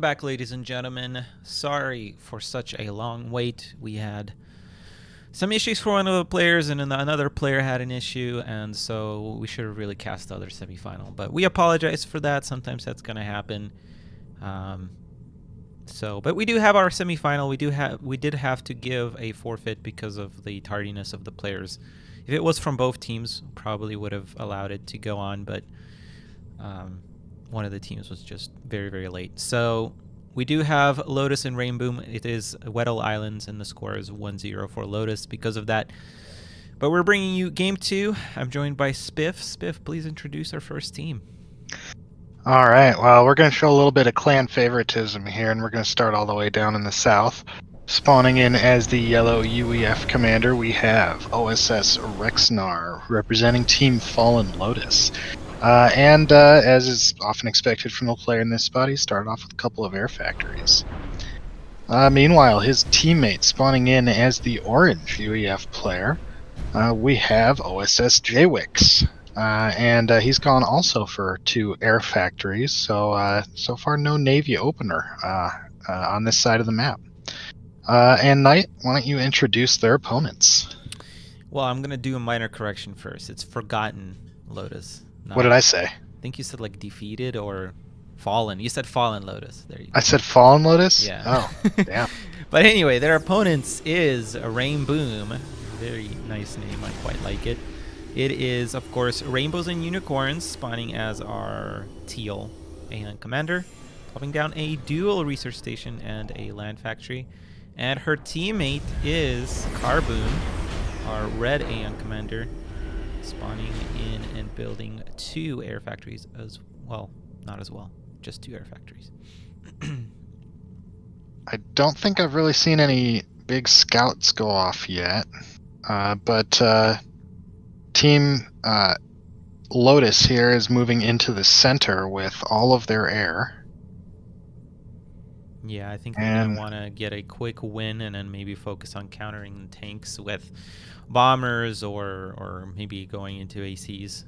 back, ladies and gentlemen. Sorry for such a long wait. We had some issues for one of the players, and then another player had an issue, and so we should have really cast the other semifinal. But we apologize for that. Sometimes that's going to happen. But we do have our semifinal. We did have to give a forfeit because of the tardiness of the players. If it was from both teams, probably would have allowed it to go on, but one of the teams was just very, very late. So we do have Lotus and Rainboom. It is Weddell Islands, and the score is 1-0 for Lotus because of that. But we're bringing you Game 2. I'm joined by Spiff. Spiff, please introduce our first team. All right, well, we're going to show a little bit of clan favoritism here, and we're going to start all the way down in the south. Spawning in as the yellow UEF commander, we have OSS Rexnar, representing Team Fallen Lotus. As is often expected from the player in this spot, he started off with a couple of air factories. Meanwhile, his teammate spawning in as the orange UEF player, we have OSS Jwix. He's gone also for 2 air factories, so far no Navy opener on this side of the map. And Nite, why don't you introduce their opponents? Well, I'm going to do a minor correction first. It's Forgotten Lotus. What did I say? I think you said like defeated or fallen. You said Fallen Lotus. There you go. I said Fallen Lotus? Yeah. Oh, damn. But anyway, their opponents is Rainboom. Very nice name. I quite like it. It is, of course, Rainbows and Unicorns spawning as our teal Aeon commander, popping down a dual research station and a land factory. And her teammate is Carboon, our red Aeon commander, spawning in and building 2 air factories as well. Not as well, just 2 air factories. I don't think I've really seen any big scouts go off yet, but Team Lotus here is moving into the center with all of their air. Yeah, I think they're going to want to get a quick win and then maybe focus on countering the tanks with bombers or maybe going into ACs.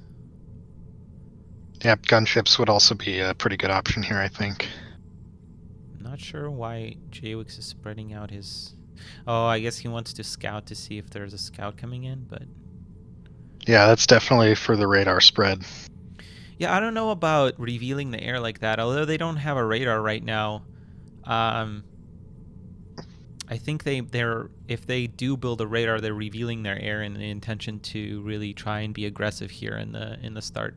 Yeah, gunships would also be a pretty good option here, I think. Not sure why Jwix is spreading out his... Oh, I guess he wants to scout to see if there's a scout coming in, but... Yeah, that's definitely for the radar spread. Yeah, I don't know about revealing the air like that. Although they don't have a radar right now, I think if they do build a radar, they're revealing their air in the intention to really try and be aggressive here in the start.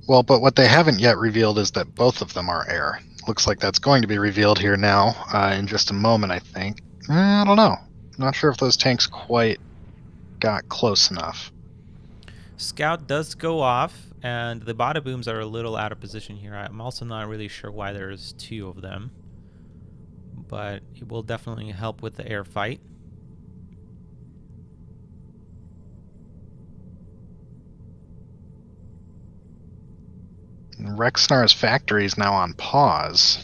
Well, but what they haven't yet revealed is that both of them are air. Looks like that's going to be revealed here now in just a moment, I think. I don't know. Not sure if those tanks quite got close enough. Scout does go off, and the bada booms are a little out of position here. I'm also not really sure why there's 2 of them, but it will definitely help with the air fight. Rexnar's factory is now on pause.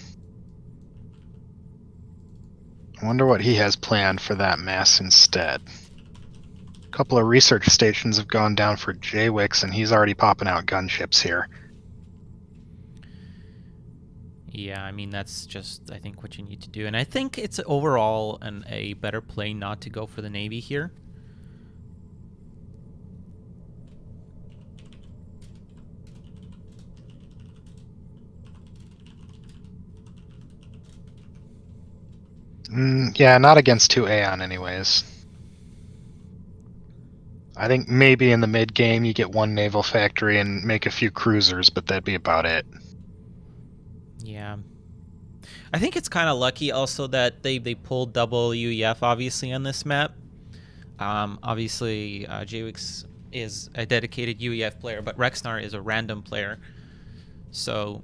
I wonder what he has planned for that mass instead. A couple of research stations have gone down for Jwix, and he's already popping out gunships here. Yeah, I mean, that's just, I think, what you need to do. And I think it's overall a better play not to go for the Navy here. Yeah, not against 2 Aeon anyways. I think maybe in the mid-game you get 1 naval factory and make a few cruisers, but that'd be about it. Yeah. I think it's kind of lucky also that they pulled double UEF, obviously, on this map. Obviously, Jwix is a dedicated UEF player, but Rexnar is a random player. So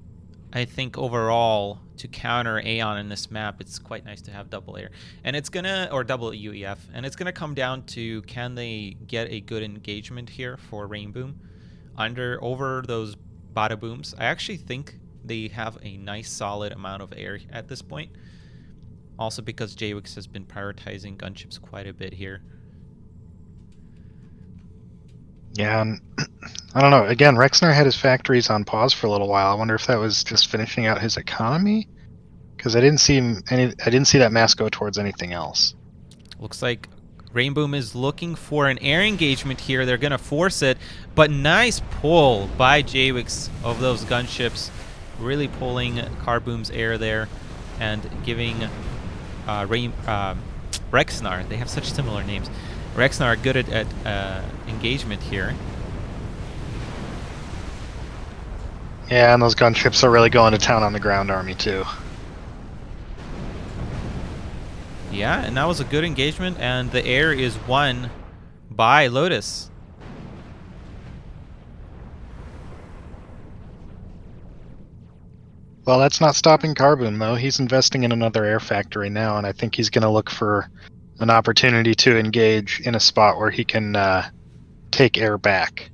I think overall, to counter Aeon in this map, it's quite nice to have double air. And it's or double UEF. And it's gonna come down to, can they get a good engagement here for Rainboom over those bada booms? I actually think they have a nice solid amount of air at this point. Also because Jwix has been prioritizing gunships quite a bit here. Yeah, and I don't know. Again, Rexnar had his factories on pause for a little while. I wonder if that was just finishing out his economy, Because I didn't see that mass go towards anything else. Looks like Rainboom is looking for an air engagement here. They're going to force it, but nice pull by Jawix of those gunships, really pulling Carboom's air there and giving Rexnar, they have such similar names, Rexnar good at engagement here. Yeah, and those gunships are really going to town on the ground army too. Yeah, and that was a good engagement, and the air is won by Lotus. Well, that's not stopping Carboom, though. He's investing in another air factory now, and I think he's going to look for an opportunity to engage in a spot where he can take air back.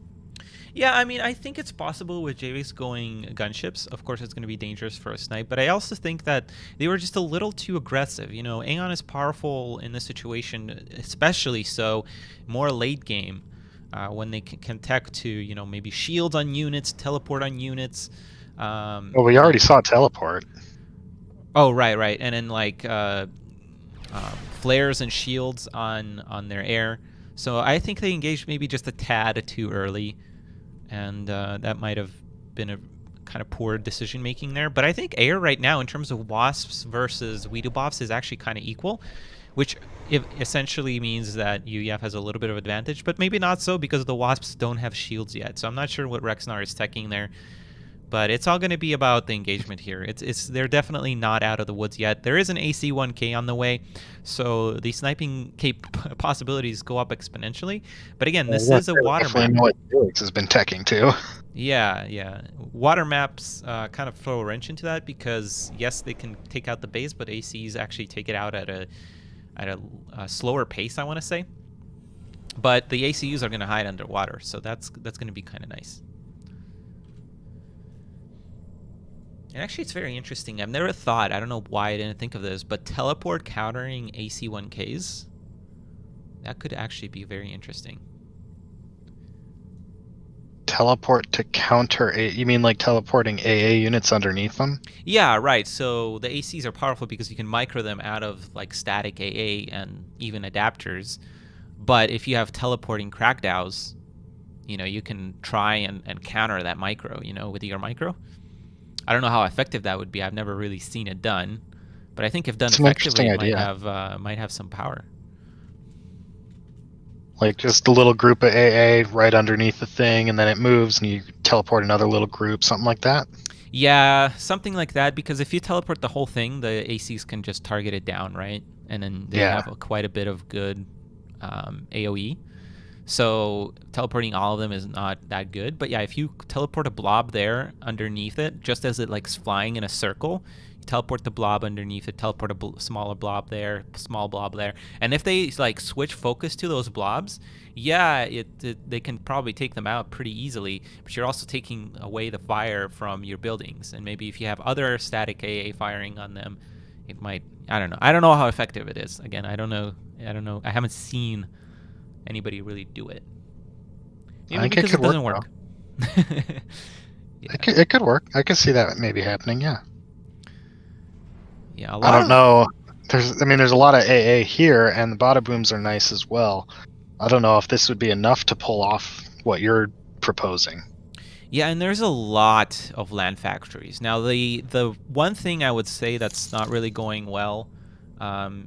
Yeah, I mean, I think it's possible with Javix going gunships. Of course, it's going to be dangerous for a snipe, but I also think that they were just a little too aggressive. You know, Aeon is powerful in this situation, especially so more late game when they can tech to, you know, maybe shield on units, teleport on units. Well, we already saw teleport. Oh, right. And then, like, flares and shields on their air. So I think they engaged maybe just a tad too early. And that might have been a kind of poor decision making there. But I think air right now, in terms of wasps versus weedle buffs, is actually kind of equal, which essentially means that UEF has a little bit of advantage, but maybe not so because the wasps don't have shields yet. So I'm not sure what Rexnar is teching there. But it's all going to be about the engagement here. They're definitely not out of the woods yet. There is an AC-1K on the way, so the sniping possibilities go up exponentially. But again, this is a water map. Know what Felix has been teching too. Yeah. Water maps kind of throw a wrench into that because yes, they can take out the base, but ACs actually take it out at a slower pace, I want to say. But the ACUs are going to hide underwater, so that's going to be kind of nice. And actually, it's very interesting. I've never thought, I don't know why I didn't think of this, but teleport countering AC-1Ks, that could actually be very interesting. Teleport to counter A? You mean like teleporting AA units underneath them? Yeah, right. So the ACs are powerful because you can micro them out of like static AA and even adapters. But if you have teleporting crackdows, you know, you can try and counter that micro, you know, with your micro. I don't know how effective that would be. I've never really seen it done, but I think if done effectively, it might have some power. Like just a little group of AA right underneath the thing, and then it moves, and you teleport another little group, something like that. Yeah, something like that. Because if you teleport the whole thing, the ACs can just target it down, right? And then they have quite a bit of good AOE. So teleporting all of them is not that good. But yeah, if you teleport a blob there underneath it, just as it likes flying in a circle, you teleport the blob underneath it, teleport a smaller blob there, small blob there. And if they like switch focus to those blobs, yeah, they can probably take them out pretty easily. But you're also taking away the fire from your buildings. And maybe if you have other static AA firing on them, it might, I don't know. I don't know how effective it is. Again, I don't know. I haven't seen anybody really do it. Maybe because it doesn't work. Yeah. It could work. I could see that maybe happening. Yeah. Yeah. I don't know. There's a lot of AA here, and the bada booms are nice as well. I don't know if this would be enough to pull off what you're proposing. Yeah, and there's a lot of land factories. Now, the one thing I would say that's not really going well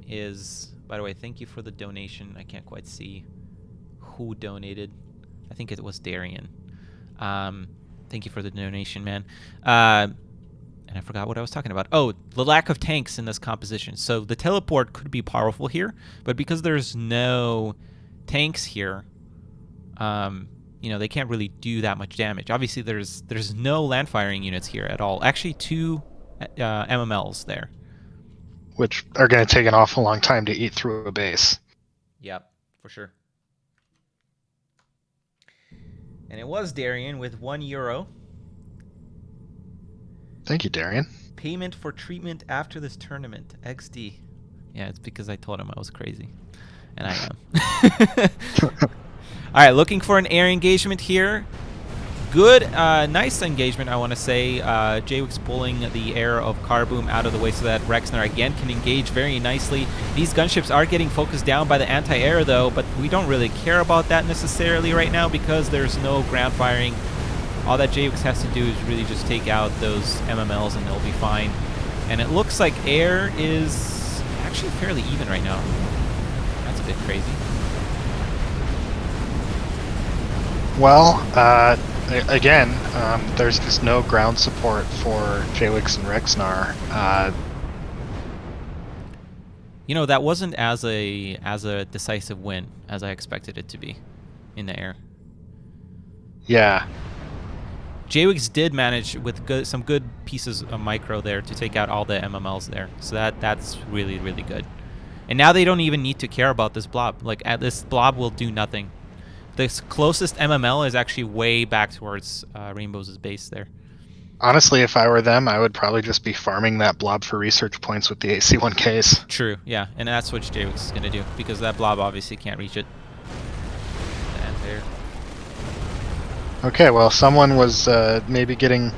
is, by the way, thank you for the donation. I can't quite see who donated. I think it was Darian. Thank you for the donation, man. And I forgot what I was talking about. Oh, the lack of tanks in this composition. So the teleport could be powerful here, but because there's no tanks here, you know, they can't really do that much damage. Obviously, there's no land firing units here at all. Actually, 2 MMLs there, which are going to take an awful long time to eat through a base. Yep, for sure. And it was Darian with €1. Thank you, Darian. Payment for treatment after this tournament. XD. Yeah, it's because I told him I was crazy. And I am. All right, looking for an air engagement here. Good, nice engagement, I want to say. Jaywick's pulling the air of Carboom out of the way so that Rexnar again can engage very nicely. These gunships are getting focused down by the anti-air though, but we don't really care about that necessarily right now because there's no ground firing. All that Jaywick's has to do is really just take out those MMLs and they'll be fine. And it looks like air is actually fairly even right now. That's a bit crazy. Well, again, there's just no ground support for Jaywick's and Rexnar. You know, that wasn't as a decisive win as I expected it to be in the air. Yeah. Jaywick's did manage with some good pieces of micro there to take out all the MMLs there. So that's really, really good. And now they don't even need to care about this blob. Like, this blob will do nothing. The closest MML is actually way back towards Rainbow's base there. Honestly, if I were them, I would probably just be farming that blob for research points with the AC1Ks. True, yeah. And that's what Jaywick's going to do, because that blob obviously can't reach it. And there. Okay, well, someone was maybe getting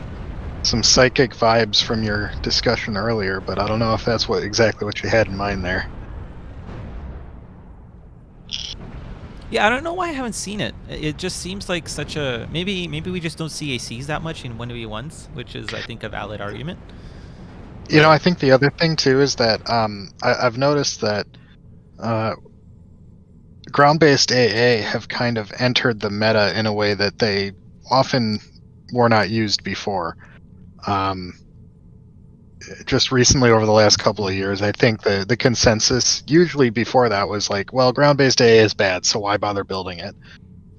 some psychic vibes from your discussion earlier, but I don't know if that's exactly what you had in mind there. Yeah, I don't know why I haven't seen it. It just seems like such a... Maybe we just don't see ACs that much in 1v1s, which is, I think, a valid argument. You know, I think the other thing, too, is that I've noticed that ground-based AA have kind of entered the meta in a way that they often were not used before. Just recently, over the last couple of years, I think the consensus, usually before that, was like, well, ground-based AA is bad, so why bother building it?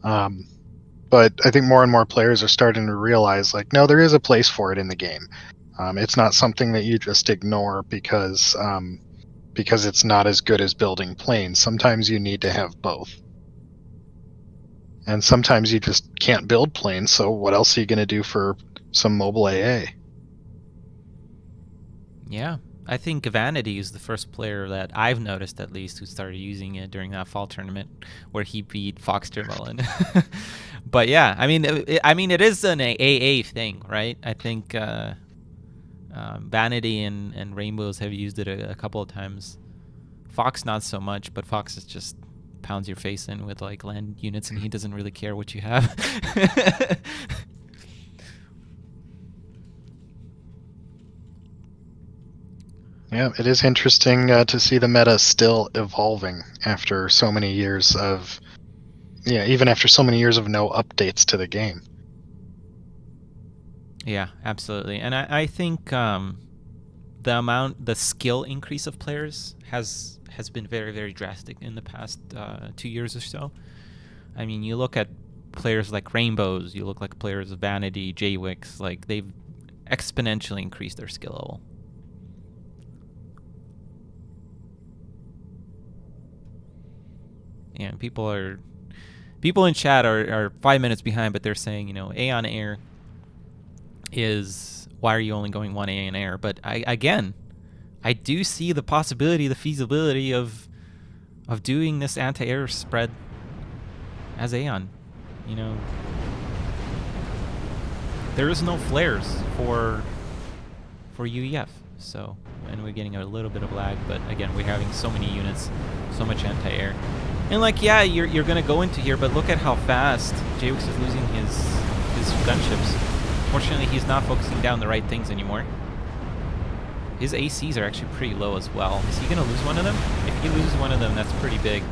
But I think more and more players are starting to realize, like, no, there is a place for it in the game. It's not something that you just ignore because it's not as good as building planes. Sometimes you need to have both. And sometimes you just can't build planes, so what else are you going to do for some mobile AA? Yeah, I think Vanity is the first player that I've noticed, at least, who started using it during that fall tournament where he beat Fox Termelin. But yeah, I mean, it is an AA thing, right? I think Vanity and Rainbows have used it a couple of times. Fox not so much, but Fox is just pounds your face in with like land units, and he doesn't really care what you have. Yeah, it is interesting to see the meta still evolving after so many years of, even after so many years of no updates to the game. Yeah, absolutely. And I think the skill increase of players has been very, very drastic in the past 2 years or so. I mean, you look at players like Rainbows, you look like players of Vanity, Jaywick's, like they've exponentially increased their skill level. Yeah, people in chat are 5 minutes behind, but they're saying, you know, A on air is, why are you only going 1 A in air? But I do see the possibility, the feasibility of doing this anti-air spread as Aeon. You know, there is no flares for UEF, so, and we're getting a little bit of lag, but again, we're having so many units, so much anti-air. And like, yeah, you're gonna go into here, but look at how fast Jaywick's is losing his gunships. Fortunately, he's not focusing down the right things anymore. His ACs are actually pretty low as well. Is he gonna lose one of them? If he loses one of them, that's pretty big.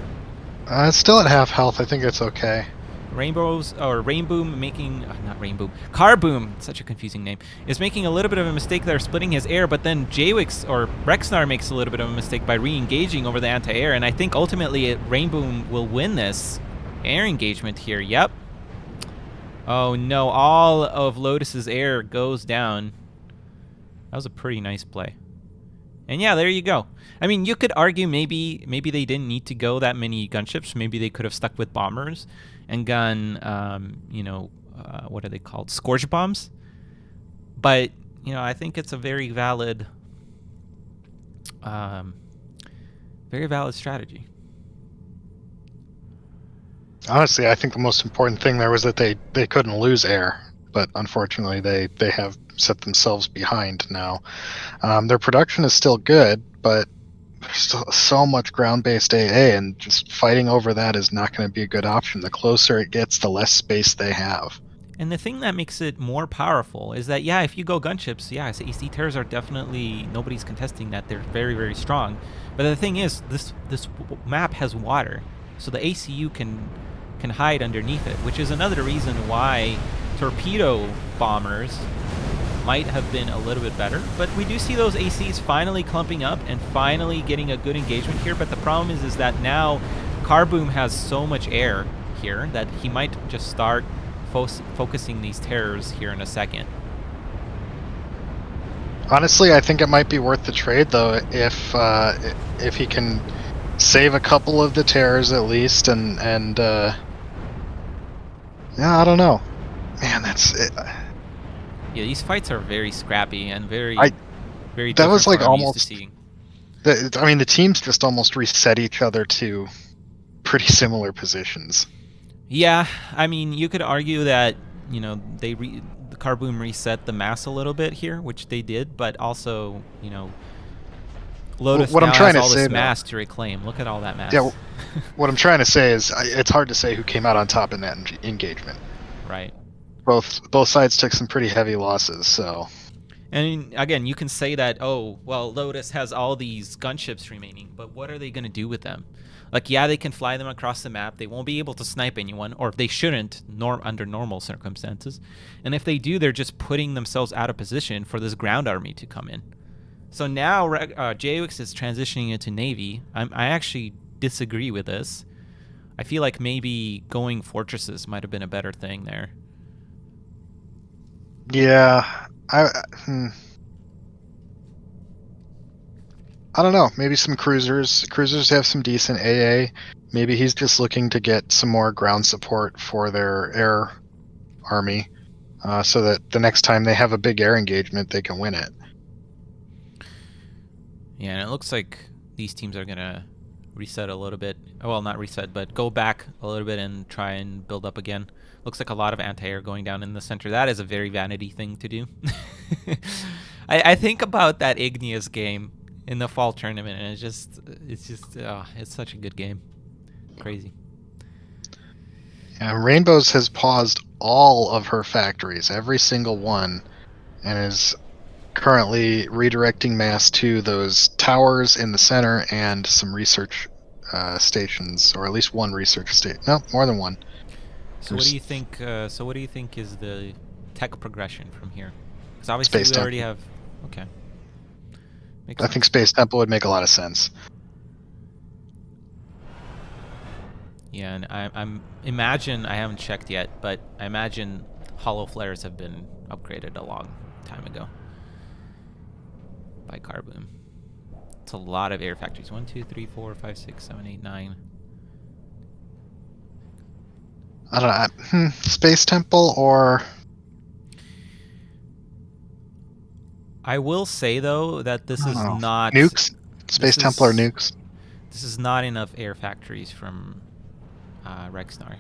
It's still at half health. I think it's okay. Rainboom making, not Rainboom, Carboom, such a confusing name, is making a little bit of a mistake there, splitting his air, but then Jaywick's or Rexnar makes a little bit of a mistake by re-engaging over the anti-air, and I think ultimately Rainboom will win this air engagement here. Yep. Oh no, all of Lotus's air goes down. That was a pretty nice play. And yeah, there you go. I mean, you could argue maybe they didn't need to go that many gunships. Maybe they could have stuck with bombers and gone, what are they called? Scourge bombs. But, you know, I think it's a very valid strategy. Honestly, I think the most important thing there was that they couldn't lose air. but unfortunately they have set themselves behind now. Their production is still good, but there's still so much ground-based AA, and just fighting over that is not going to be a good option. The closer it gets, the less space they have. And the thing that makes it more powerful is that, yeah, if you go gunships, yeah, AC tears are definitely, nobody's contesting that. They're very, very strong. But the thing is, this map has water, so the ACU can hide underneath it, which is another reason why torpedo bombers might have been a little bit better. But we do see those ACs finally clumping up and finally getting a good engagement here. But the problem is that now Carboom has so much air here that he might just start focusing these terrors here in a second. Honestly, I think it might be worth the trade, though, if he can save a couple of the terrors at least, and yeah, I don't know. Man, that's it. Yeah, these fights are very scrappy and very that different was like from what I'm used to almost. seeing. I mean, the teams just almost reset each other to pretty similar positions. Yeah, I mean, you could argue that, you know, the Carboom reset the mass a little bit here, which they did, but also, you know, Lotus What I'm now trying has to all say, this though, mass to reclaim. Look at all that mass. Yeah, what I'm trying to say is it's hard to say who came out on top in that engagement. Right. Both sides took some pretty heavy losses, so. And again, you can say that, oh, well, Lotus has all these gunships remaining, but what are they going to do with them? Like, yeah, they can fly them across the map. They won't be able to snipe anyone, or they shouldn't under normal circumstances. And if they do, they're just putting themselves out of position for this ground army to come in. So now JX is transitioning into Navy. I actually disagree with this. I feel like maybe going fortresses might have been a better thing there. Yeah, I don't know. Maybe some cruisers. Cruisers have some decent AA. Maybe he's just looking to get some more ground support for their air army, so that the next time they have a big air engagement, they can win it. Yeah, and it looks like these teams are gonna reset a little bit. Well, not reset, but go back a little bit and try and build up again. Looks like a lot of anti-air going down in the center. That is a very vanity thing to do. I think about that Igneous game in the fall tournament, and it's such a good game. Crazy. Yeah, Rainbows has paused all of her factories, every single one, and is currently redirecting mass to those towers in the center and some research stations, or at least one research station. No, more than one. So what do you think? What do you think is the tech progression from here? Because obviously Space we already Temple. have. Okay. Makes I sense. think Space Temple would make a lot of sense. Yeah, and I'm imagine, I haven't checked yet, but I imagine hollow flares have been upgraded a long time ago by Carboom. It's a lot of air factories. 1, 2, 3, 4, 5, 6, 7, 8, 9. I don't know. Space Temple or. I will say though that this is not nukes. Space Temple or nukes. This is not enough air factories from Rexnar.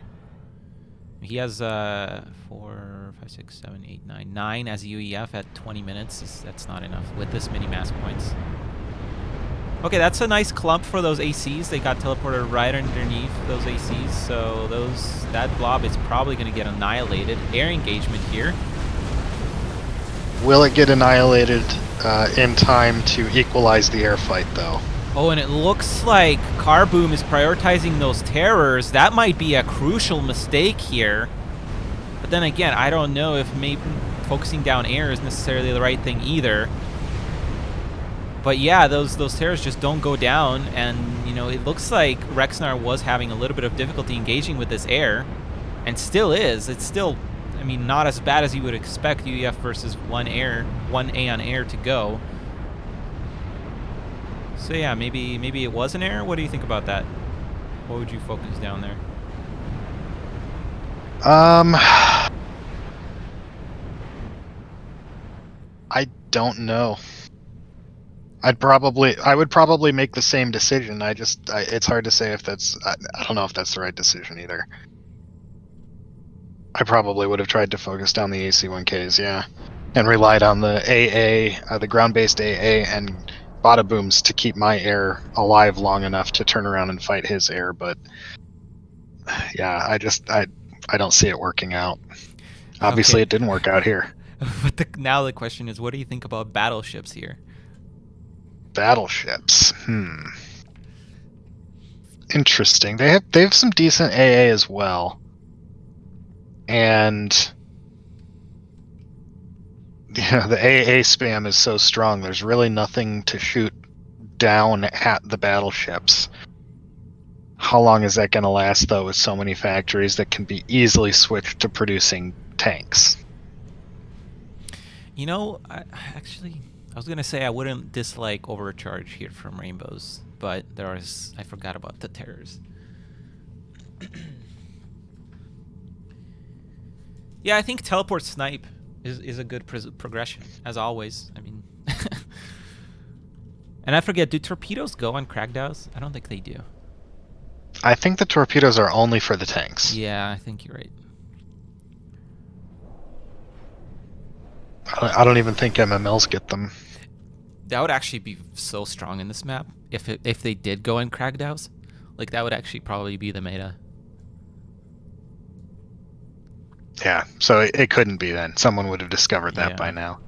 He has 4, 5, 6, 7, 8, 9, 9 as UEF at 20 minutes. That's not enough with this many mass points. Okay, that's a nice clump for those ACs. They got teleported right underneath those ACs, so that blob is probably going to get annihilated. Air engagement here. Will it get annihilated in time to equalize the air fight, though? Oh, and it looks like Carboom is prioritizing those terrors. That might be a crucial mistake here. But then again, I don't know if maybe focusing down air is necessarily the right thing either. But yeah, those terrors just don't go down, and you know, it looks like Rexnar was having a little bit of difficulty engaging with this air, and still is. It's still, I mean, not as bad as you would expect UEF versus one A on air to go. So yeah, maybe it was an air. What do you think about that? What would you focus down there? I don't know. I would probably make the same decision. It's hard to say if that's. I don't know if that's the right decision either. I probably would have tried to focus down the AC-1Ks, yeah, and relied on the AA, the ground-based AA, and bada booms to keep my air alive long enough to turn around and fight his air. But yeah, I don't see it working out. Obviously, Okay. it didn't work out here. But now the question is, what do you think about battleships here? Battleships. Interesting. They have some decent AA as well. And yeah, the AA spam is so strong. There's really nothing to shoot down at the battleships. How long is that going to last, though, with so many factories that can be easily switched to producing tanks? You know, I was gonna say I wouldn't dislike overcharge here from Rainbows, but I forgot about the terrors. Yeah, I think teleport snipe is a good progression, as always. I mean, and I forget, do torpedoes go on Kragdaus? I don't think they do. I think the torpedoes are only for the tanks. Yeah, I think you're right. I don't even think MMLs get them. That would actually be so strong in this map if they did go in Kragdaus. Like, that would actually probably be the meta. Yeah, so it couldn't be then. Someone would have discovered that by now.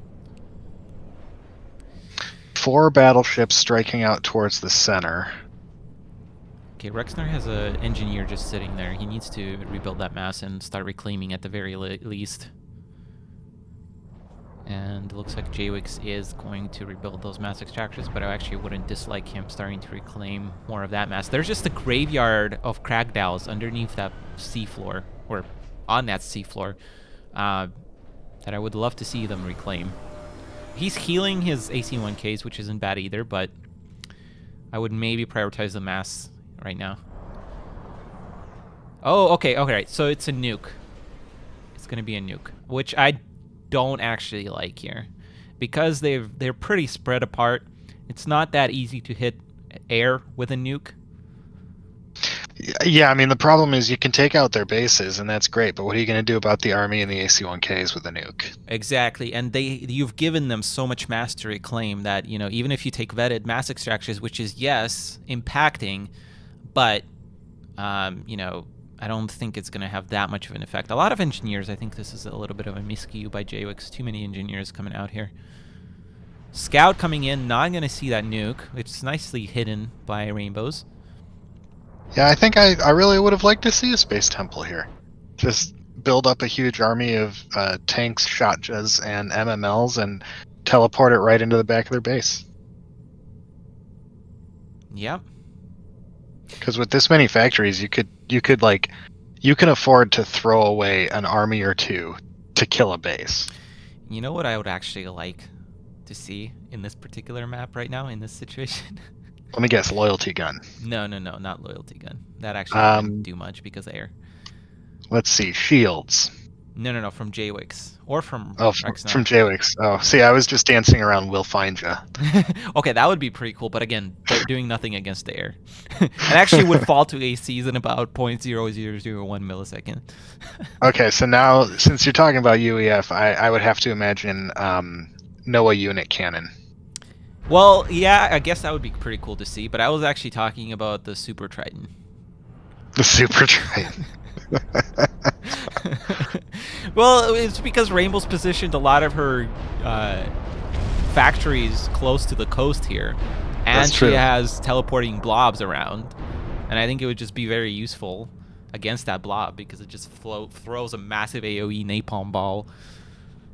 4 battleships striking out towards the center. Okay, Rexnar has an engineer just sitting there. He needs to rebuild that mass and start reclaiming at the very least. And it looks like JWix is going to rebuild those mass extractors, but I actually wouldn't dislike him starting to reclaim more of that mass. There's just a graveyard of Kragdaus underneath that seafloor, or on that seafloor, that I would love to see them reclaim. He's healing his AC-1Ks, which isn't bad either, but I would maybe prioritize the mass right now. Oh, okay, right. So it's a nuke. It's going to be a nuke, which I don't actually like here, because they're pretty spread apart. It's not that easy to hit air with a nuke. Yeah, I mean, the problem is you can take out their bases, and that's great, but what are you going to do about the army and the AC-1Ks with a nuke? Exactly, and you've given them so much mass to reclaim that, you know, even if you take vetted mass extractors, which is, yes, impacting, but, you know, I don't think it's going to have that much of an effect. A lot of engineers, I think this is a little bit of a miscue by JWix. Too many engineers coming out here. Scout coming in, not going to see that nuke, which is nicely hidden by Rainbows. Yeah, I think I really would have liked to see a space temple here. Just build up a huge army of tanks, shotjas, and MMLs and teleport it right into the back of their base. Yep. Because with this many factories, you can afford to throw away an army or two to kill a base. You know what I would actually like to see in this particular map right now, in this situation? Let me guess, loyalty gun. No, not loyalty gun. That actually wouldn't do much because of air. Let's see, shields. No, from JWix. Or from Rexnar. From JWix. Oh, see, I was just dancing around We'll Find Ya. Okay, that would be pretty cool, but again, they're doing nothing against the air. It actually would fall to ACs in about 0.0001 millisecond. Okay, so now, since you're talking about UEF, I would have to imagine NOAA unit cannon. Well, yeah, I guess that would be pretty cool to see, but I was actually talking about the Super Triton. The Super Triton. Well, it's because Rainbow's positioned a lot of her factories close to the coast here, and she has teleporting blobs around, and I think it would just be very useful against that blob because it just throws a massive AoE napalm ball.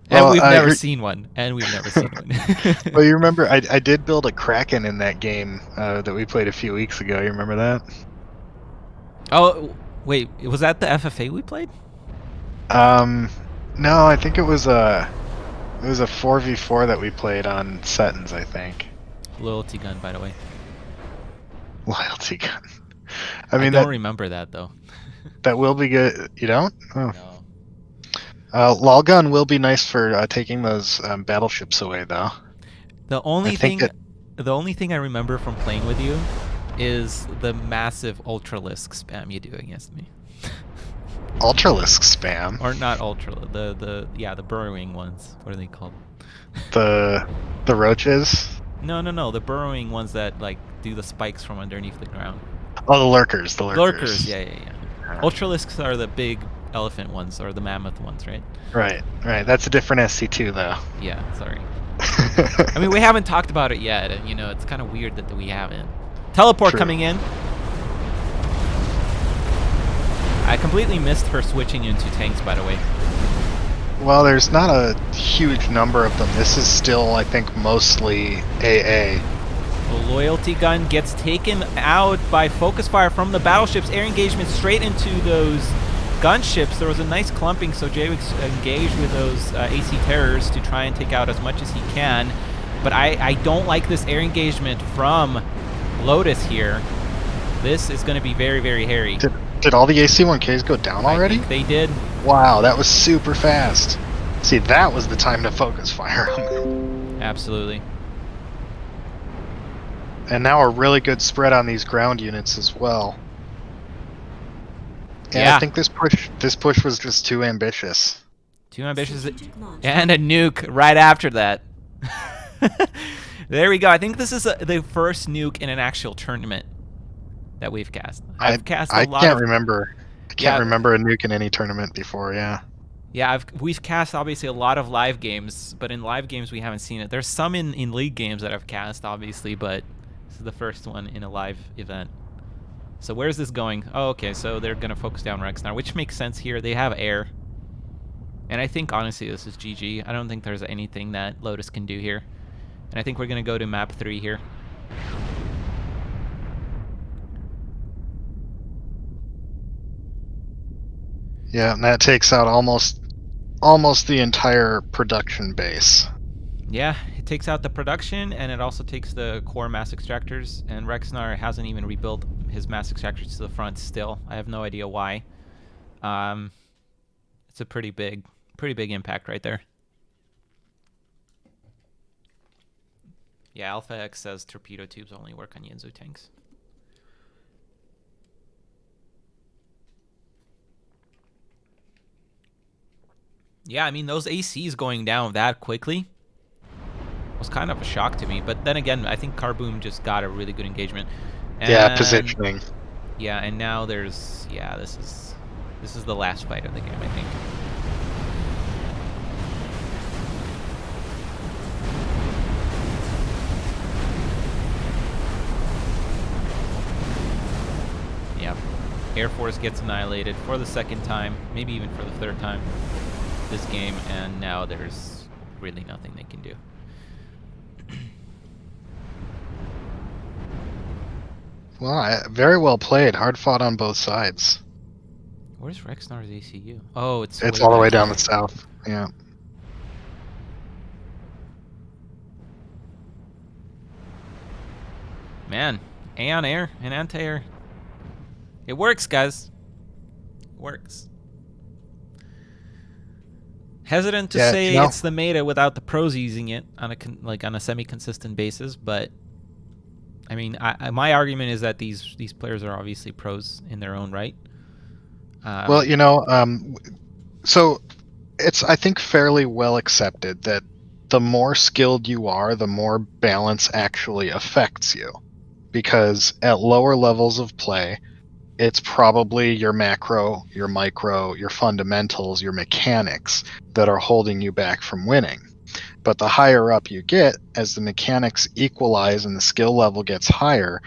And we've never seen one. Well, you remember, I did build a Kraken in that game that we played a few weeks ago. You remember that? Oh, wait, was that the FFA we played? No, I think it was a 4v4 that we played on Setons, I think. Loyalty gun, by the way. Loyalty gun. I mean, I don't remember that though. That will be good. You don't? Oh. No. Lol gun will be nice for taking those battleships away, though. The only thing I remember from playing with you is the massive Ultralisk spam you do against me. Ultralisk spam. Or not ultra, the burrowing ones. What are they called? The roaches. No, the burrowing ones that like do the spikes from underneath the ground. Oh, the lurkers. The lurkers. Lurkers, yeah. Ultralisks are the big elephant ones, or the mammoth ones, right? Right. That's a different SC2 though. Yeah, sorry. I mean, we haven't talked about it yet, and it's kind of weird that we haven't. Teleport True. coming in. I completely missed her switching into tanks, by the way. Well, there's not a huge number of them. This is still, I think, mostly AA. The loyalty gun gets taken out by focus fire from the battleships. Air engagement straight into those gunships. There was a nice clumping, so Javix engaged with those AC terrors to try and take out as much as he can. But I don't like this air engagement from Lotus here. This is going to be very, very hairy. Did all the AC-1Ks go down already? I think they did. Wow, that was super fast. See, that was the time to focus fire on them. Absolutely. And now a really good spread on these ground units as well. And Yeah. I think this push was just too ambitious. Too ambitious. And a nuke right after that. There we go. I think this is the first nuke in an actual tournament that we've cast. I've cast a lot. I can't remember a nuke in any tournament before. Yeah. Yeah, we've cast obviously a lot of live games, but in live games we haven't seen it. There's some in league games that I've cast, obviously, but this is the first one in a live event. So where's this going? Oh, okay, so they're gonna focus down Rexnar, which makes sense here. They have air, and I think honestly this is GG. I don't think there's anything that Lotus can do here, and I think we're gonna go to map 3 here. Yeah, and that takes out almost the entire production base. Yeah, it takes out the production, and it also takes the core mass extractors, and Rexnar hasn't even rebuilt his mass extractors to the front still. I have no idea why. It's a pretty big impact right there. Yeah, Alpha X says torpedo tubes only work on Yinzu tanks. Yeah, I mean, those ACs going down that quickly was kind of a shock to me. But then again, I think Carboom just got a really good engagement. And yeah, positioning. Yeah, and now there's... Yeah, this is the last fight of the game, I think. Yeah. Air Force gets annihilated for the second time, maybe even for the third time this game, and now there's really nothing they can do. Well, very well played. Hard fought on both sides. Where's Rexnar's ACU? Oh, it's all the way down the south. Yeah. Man, Aeon air and anti-air. It works, guys. It works. Hesitant to say it's the meta without the pros using it on a semi-consistent basis, but I mean, my argument is that these players are obviously pros in their own right. Well, so it's, I think, fairly well accepted that the more skilled you are, the more balance actually affects you, because at lower levels of play, it's probably your macro, your micro, your fundamentals, your mechanics that are holding you back from winning. But the higher up you get, as the mechanics equalize and the skill level gets higher,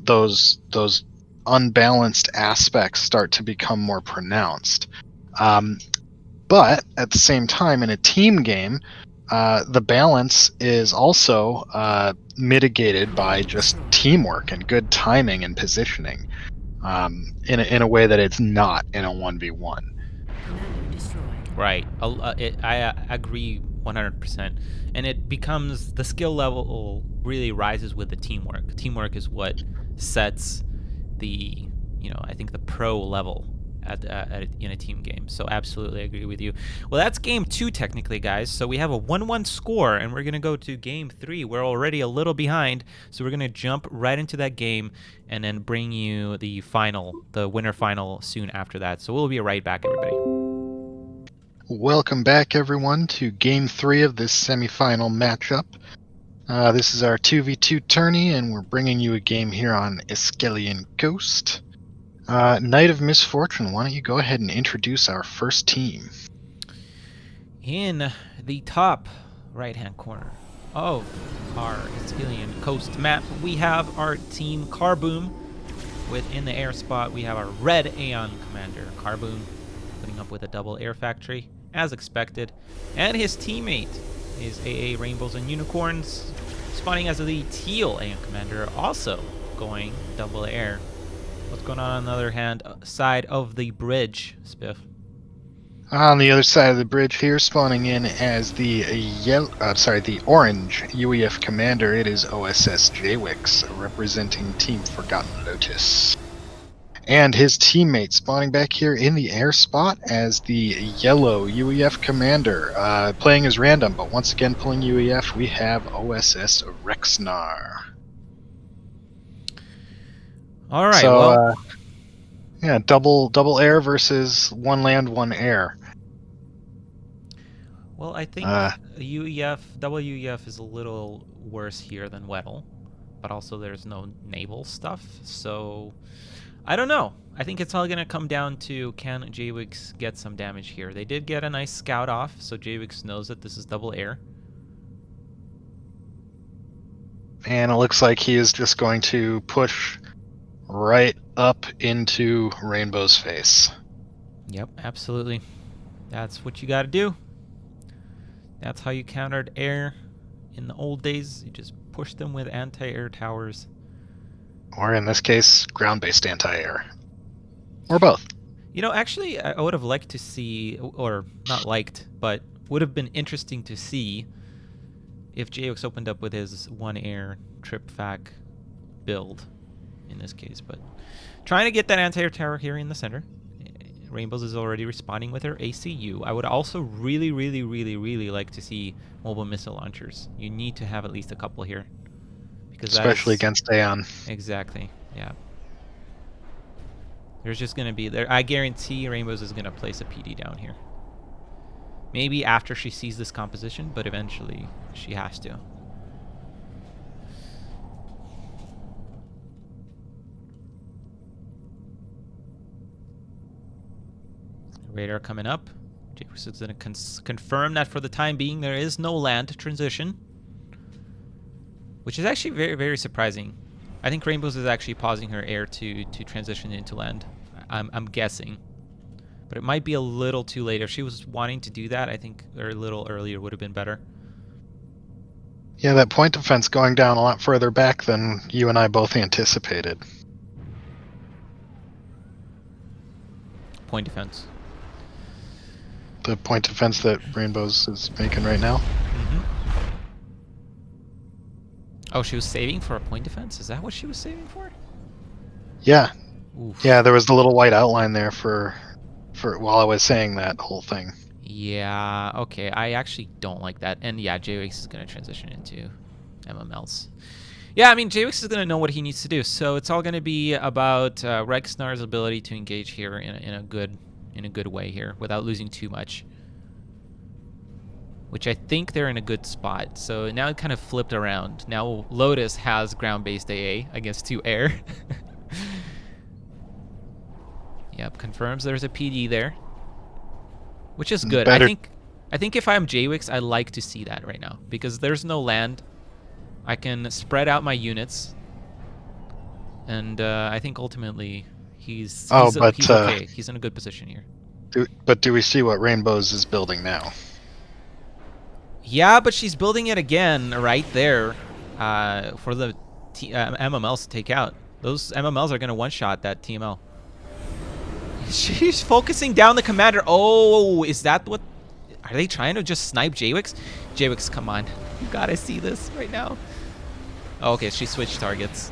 those unbalanced aspects start to become more pronounced. But at the same time, in a team game, the balance is also mitigated by just teamwork and good timing and positioning. In a way that it's not in a 1v1. Right. I agree 100%. And it becomes, the skill level really rises with the teamwork. Teamwork is what sets the, I think the pro level in a team game. So absolutely agree with you. Well, that's game 2 technically, guys. So we have a 1-1 score, and we're gonna go to game 3. We're already a little behind, so we're gonna jump right into that game and then bring you the final, the winner final, soon after that. So we'll be right back, everybody. Welcome back, everyone, to Game 3 of this semifinal matchup. This is our 2v2 tourney, and we're bringing you a game here on Iskelian Coast. Knight of Misfortune, why don't you go ahead and introduce our first team? In the top right-hand corner of our Iskelian Coast map, we have our team Carboom. Within the air spot, we have our red Aeon commander, Carboom, putting up with a double air factory, as expected. And his teammate is AA Rainbows and Unicorns, spawning as the teal Aeon commander, also going double air. What's going on the other hand side of the bridge, Spiff? On the other side of the bridge here, spawning in as the the orange UEF commander, it is OSS Jwix, representing Team Forgotten Lotus. And his teammate spawning back here in the air spot as the yellow UEF commander, playing as random, but once again pulling UEF, we have OSS Rexnar. All right, so, well, yeah, double air versus one land, one air. Well, I think double UEF is a little worse here than weddell, but also there's no naval stuff, so I don't know. I think it's all going to come down to, can Jwix get some damage here? They did get a nice scout off, so Jwix knows that this is double air. And it looks like he is just going to push right up into Rainbow's face. Yep, absolutely. That's what you got to do. That's how you countered air in the old days. You just push them with anti-air towers. Or in this case, ground-based anti-air. Or both. You know, actually, I would have liked to see, or not liked, but would have been interesting to see if Jwix opened up with his one air trip fac build in this case. But trying to get that anti-air tower here in the center. Rainbows is already responding with her ACU. I would also really like to see mobile missile launchers. You need to have at least a couple here. Because especially against Aeon. Exactly, yeah. There's just going to be there. I guarantee Rainbows is going to place a PD down here. Maybe after she sees this composition, but eventually she has to. Radar coming up. Jwix is going to confirm that for the time being there is no land transition, which is actually very surprising. I think Rainbows is actually pausing her air to transition into land. I'm guessing, but it might be a little too late. If she was wanting to do that, I think a little earlier would have been better. Yeah, that point defense going down a lot further back than you and I both anticipated. Point defense. The point defense that Rainbows is making right now. Oh, she was saving for a point defense? Is that what she was saving for? Yeah. Oof. Yeah, there was the little white outline there for while I was saying that whole thing. Yeah, okay. I actually don't like that. And yeah, Jwix is going to transition into MMLs. Yeah, I mean, Jwix is going to know what he needs to do. So it's all going to be about Rexnar's ability to engage here in a good way here without losing too much. Which I think they're in a good spot. So now it kind of flipped around. Now Lotus has ground-based AA against 2 air. Yep, confirms there's a PD there, which is good. Better. I think if I'm Jwix, I like to see that right now because there's no land. I can spread out my units, and I think ultimately he's okay. He's in a good position here. But do we see what Rainbows is building now? Yeah, but she's building it again right there for the MMLs to take out. Those MMLs are going to one-shot that TML. She's focusing down the commander. Oh, is that what... Are they trying to just snipe Jwix? Jwix, come on. You gotta see this right now. Oh, okay, she switched targets.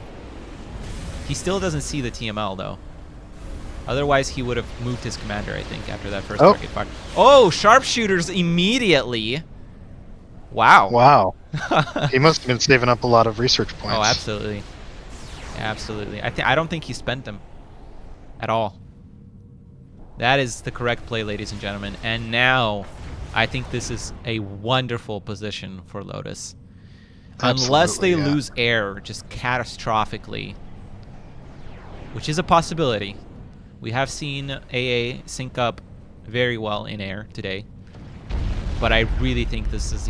He still doesn't see the TML, though. Otherwise, he would have moved his commander, I think, after that first Oh. target fire. Oh, sharpshooters immediately. Wow. Wow. He must have been saving up a lot of research points. Oh, absolutely. Absolutely. I don't think he spent them at all. That is the correct play, ladies and gentlemen. And now, I think this is a wonderful position for Lotus. Unless they lose air just catastrophically, which is a possibility. We have seen AA sync up very well in air today. But I really think this is,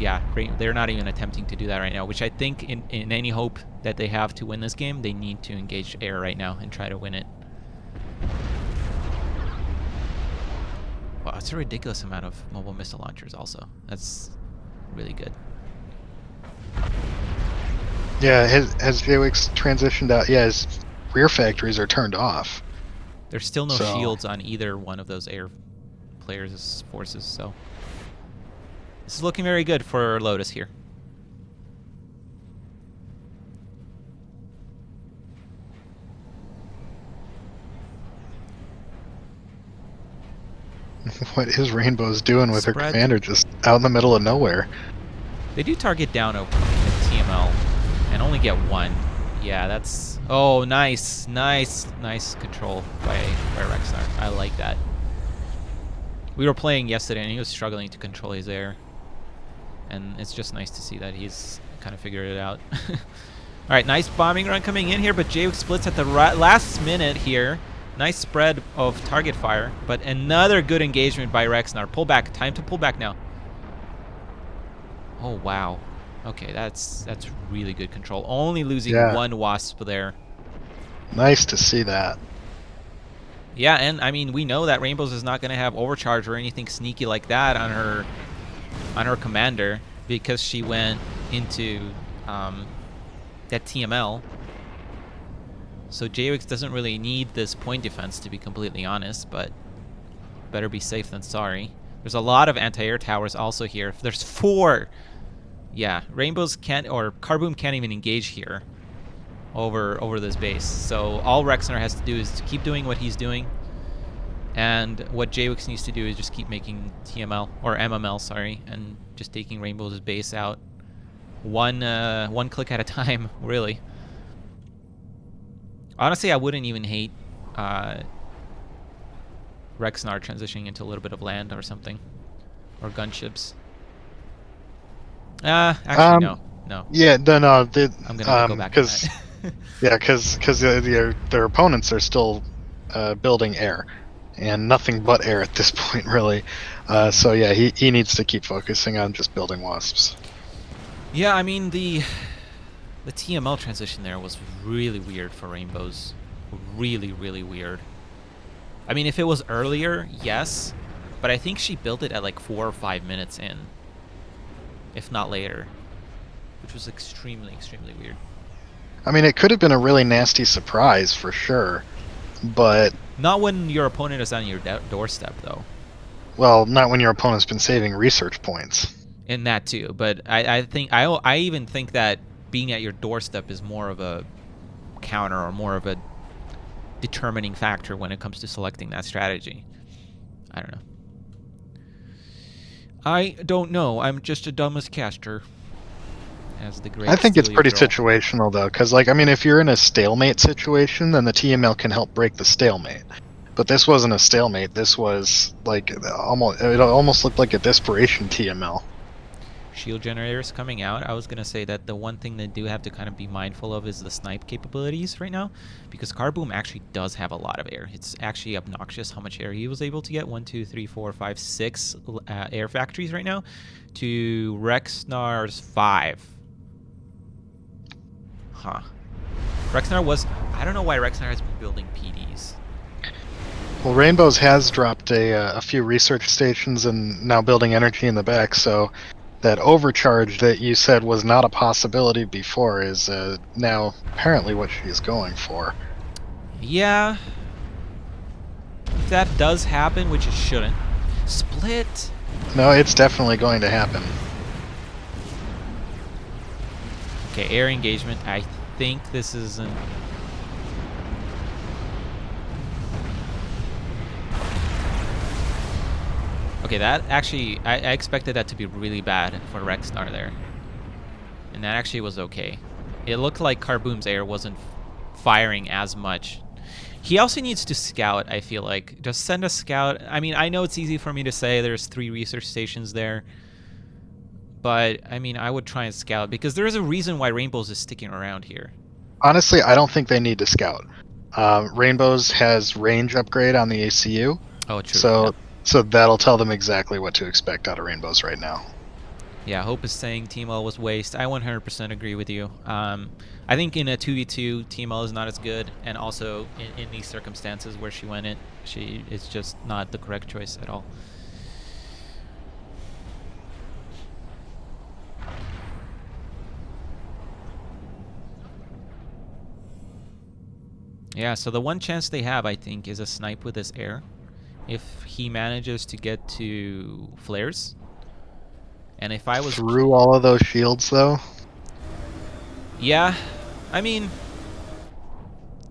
they're not even attempting to do that right now, which I think in any hope that they have to win this game, they need to engage air right now and try to win it. Wow, it's a ridiculous amount of mobile missile launchers also. That's really good. Yeah, has JWix transitioned out? Yeah, his rear factories are turned off. There's still no shields on either one of those air players' forces, so this is looking very good for Lotus here. What is Rainbow's doing with her commander just out in the middle of nowhere? They do target down a TML and only get one. Yeah, that's... Oh, nice. Nice control by Rexnar. I like that. We were playing yesterday and he was struggling to control his air. And it's just nice to see that he's kind of figured it out. Alright, nice bombing run coming in here, but JWix splits at the last minute here. Nice spread of target fire, but another good engagement by Rexnar. Pull back. Time to pull back now. Oh, wow. Okay, that's really good control. Only losing one wasp there. Nice to see that. Yeah, and I mean, we know that Rainbows is not going to have overcharge or anything sneaky like that on her commander because she went into that TML. So JWix doesn't really need this point defense, to be completely honest, but better be safe than sorry. There's a lot of anti-air towers also here. There's 4. Yeah, Rainbows can't, or Carboom can't even engage here over this base. So all Rexnar has to do is to keep doing what he's doing, and what JWix needs to do is just keep making TML, or MML, sorry, and just taking Rainbow's base out one click at a time, really. Honestly, I wouldn't even hate Rexnar transitioning into a little bit of land or something, or gunships. Actually, no. Yeah, no. I'm gonna go back. Because because their opponents are still building air, and nothing but air at this point, really. So yeah, he needs to keep focusing on just building wasps. Yeah, I mean the TML transition there was really weird for Rainbows. Really, really weird. I mean, if it was earlier, yes, but I think she built it at like 4 or 5 minutes in, if not later, which was extremely, extremely weird. I mean, it could have been a really nasty surprise for sure, but... Not when your opponent is on your doorstep, though. Well, not when your opponent's been saving research points. In that, too, but I think... I even think that being at your doorstep is more of a counter or more of a determining factor when it comes to selecting that strategy. I don't know. I don't know. I'm just a dumbest caster. As the great I think it's pretty girl. situational, though, because, like, I mean, if you're in a stalemate situation, then the TML can help break the stalemate. But this wasn't a stalemate. This was, like, it almost looked like a desperation TML. Shield generators coming out. I was going to say that the one thing they do have to kind of be mindful of is the snipe capabilities right now, because Carboom actually does have a lot of air. It's actually obnoxious how much air he was able to get. 1, 2, 3, 4, 5, 6 air factories right now to Rexnar's 5. Huh. Rexnar was... I don't know why Rexnar has been building PDs. Well, Rainbows has dropped a few research stations and now building energy in the back, so that overcharge that you said was not a possibility before is now apparently what she's going for. Yeah. If that does happen, which it shouldn't. Split! No, it's definitely going to happen. Okay, air engagement. I think this isn't... Okay, that actually, I expected that to be really bad for Rexnar there. And that actually was okay. It looked like Carboom's air wasn't firing as much. He also needs to scout, I feel like. Just send a scout. I mean, I know it's easy for me to say there's 3 research stations there. But, I mean, I would try and scout, because there is a reason why Rainbows is sticking around here. Honestly, I don't think they need to scout. Rainbows has range upgrade on the ACU, Oh, true. so Yep. so that'll tell them exactly what to expect out of Rainbows right now. Yeah, Hope is saying Team L was waste. I 100% agree with you. I think in a 2v2, Team L is not as good, and also in these circumstances where she went in, it's just not the correct choice at all. Yeah, so the one chance they have, I think, is a snipe with his air. If he manages to get to flares. And if I was... Through all of those shields, though? Yeah, I mean,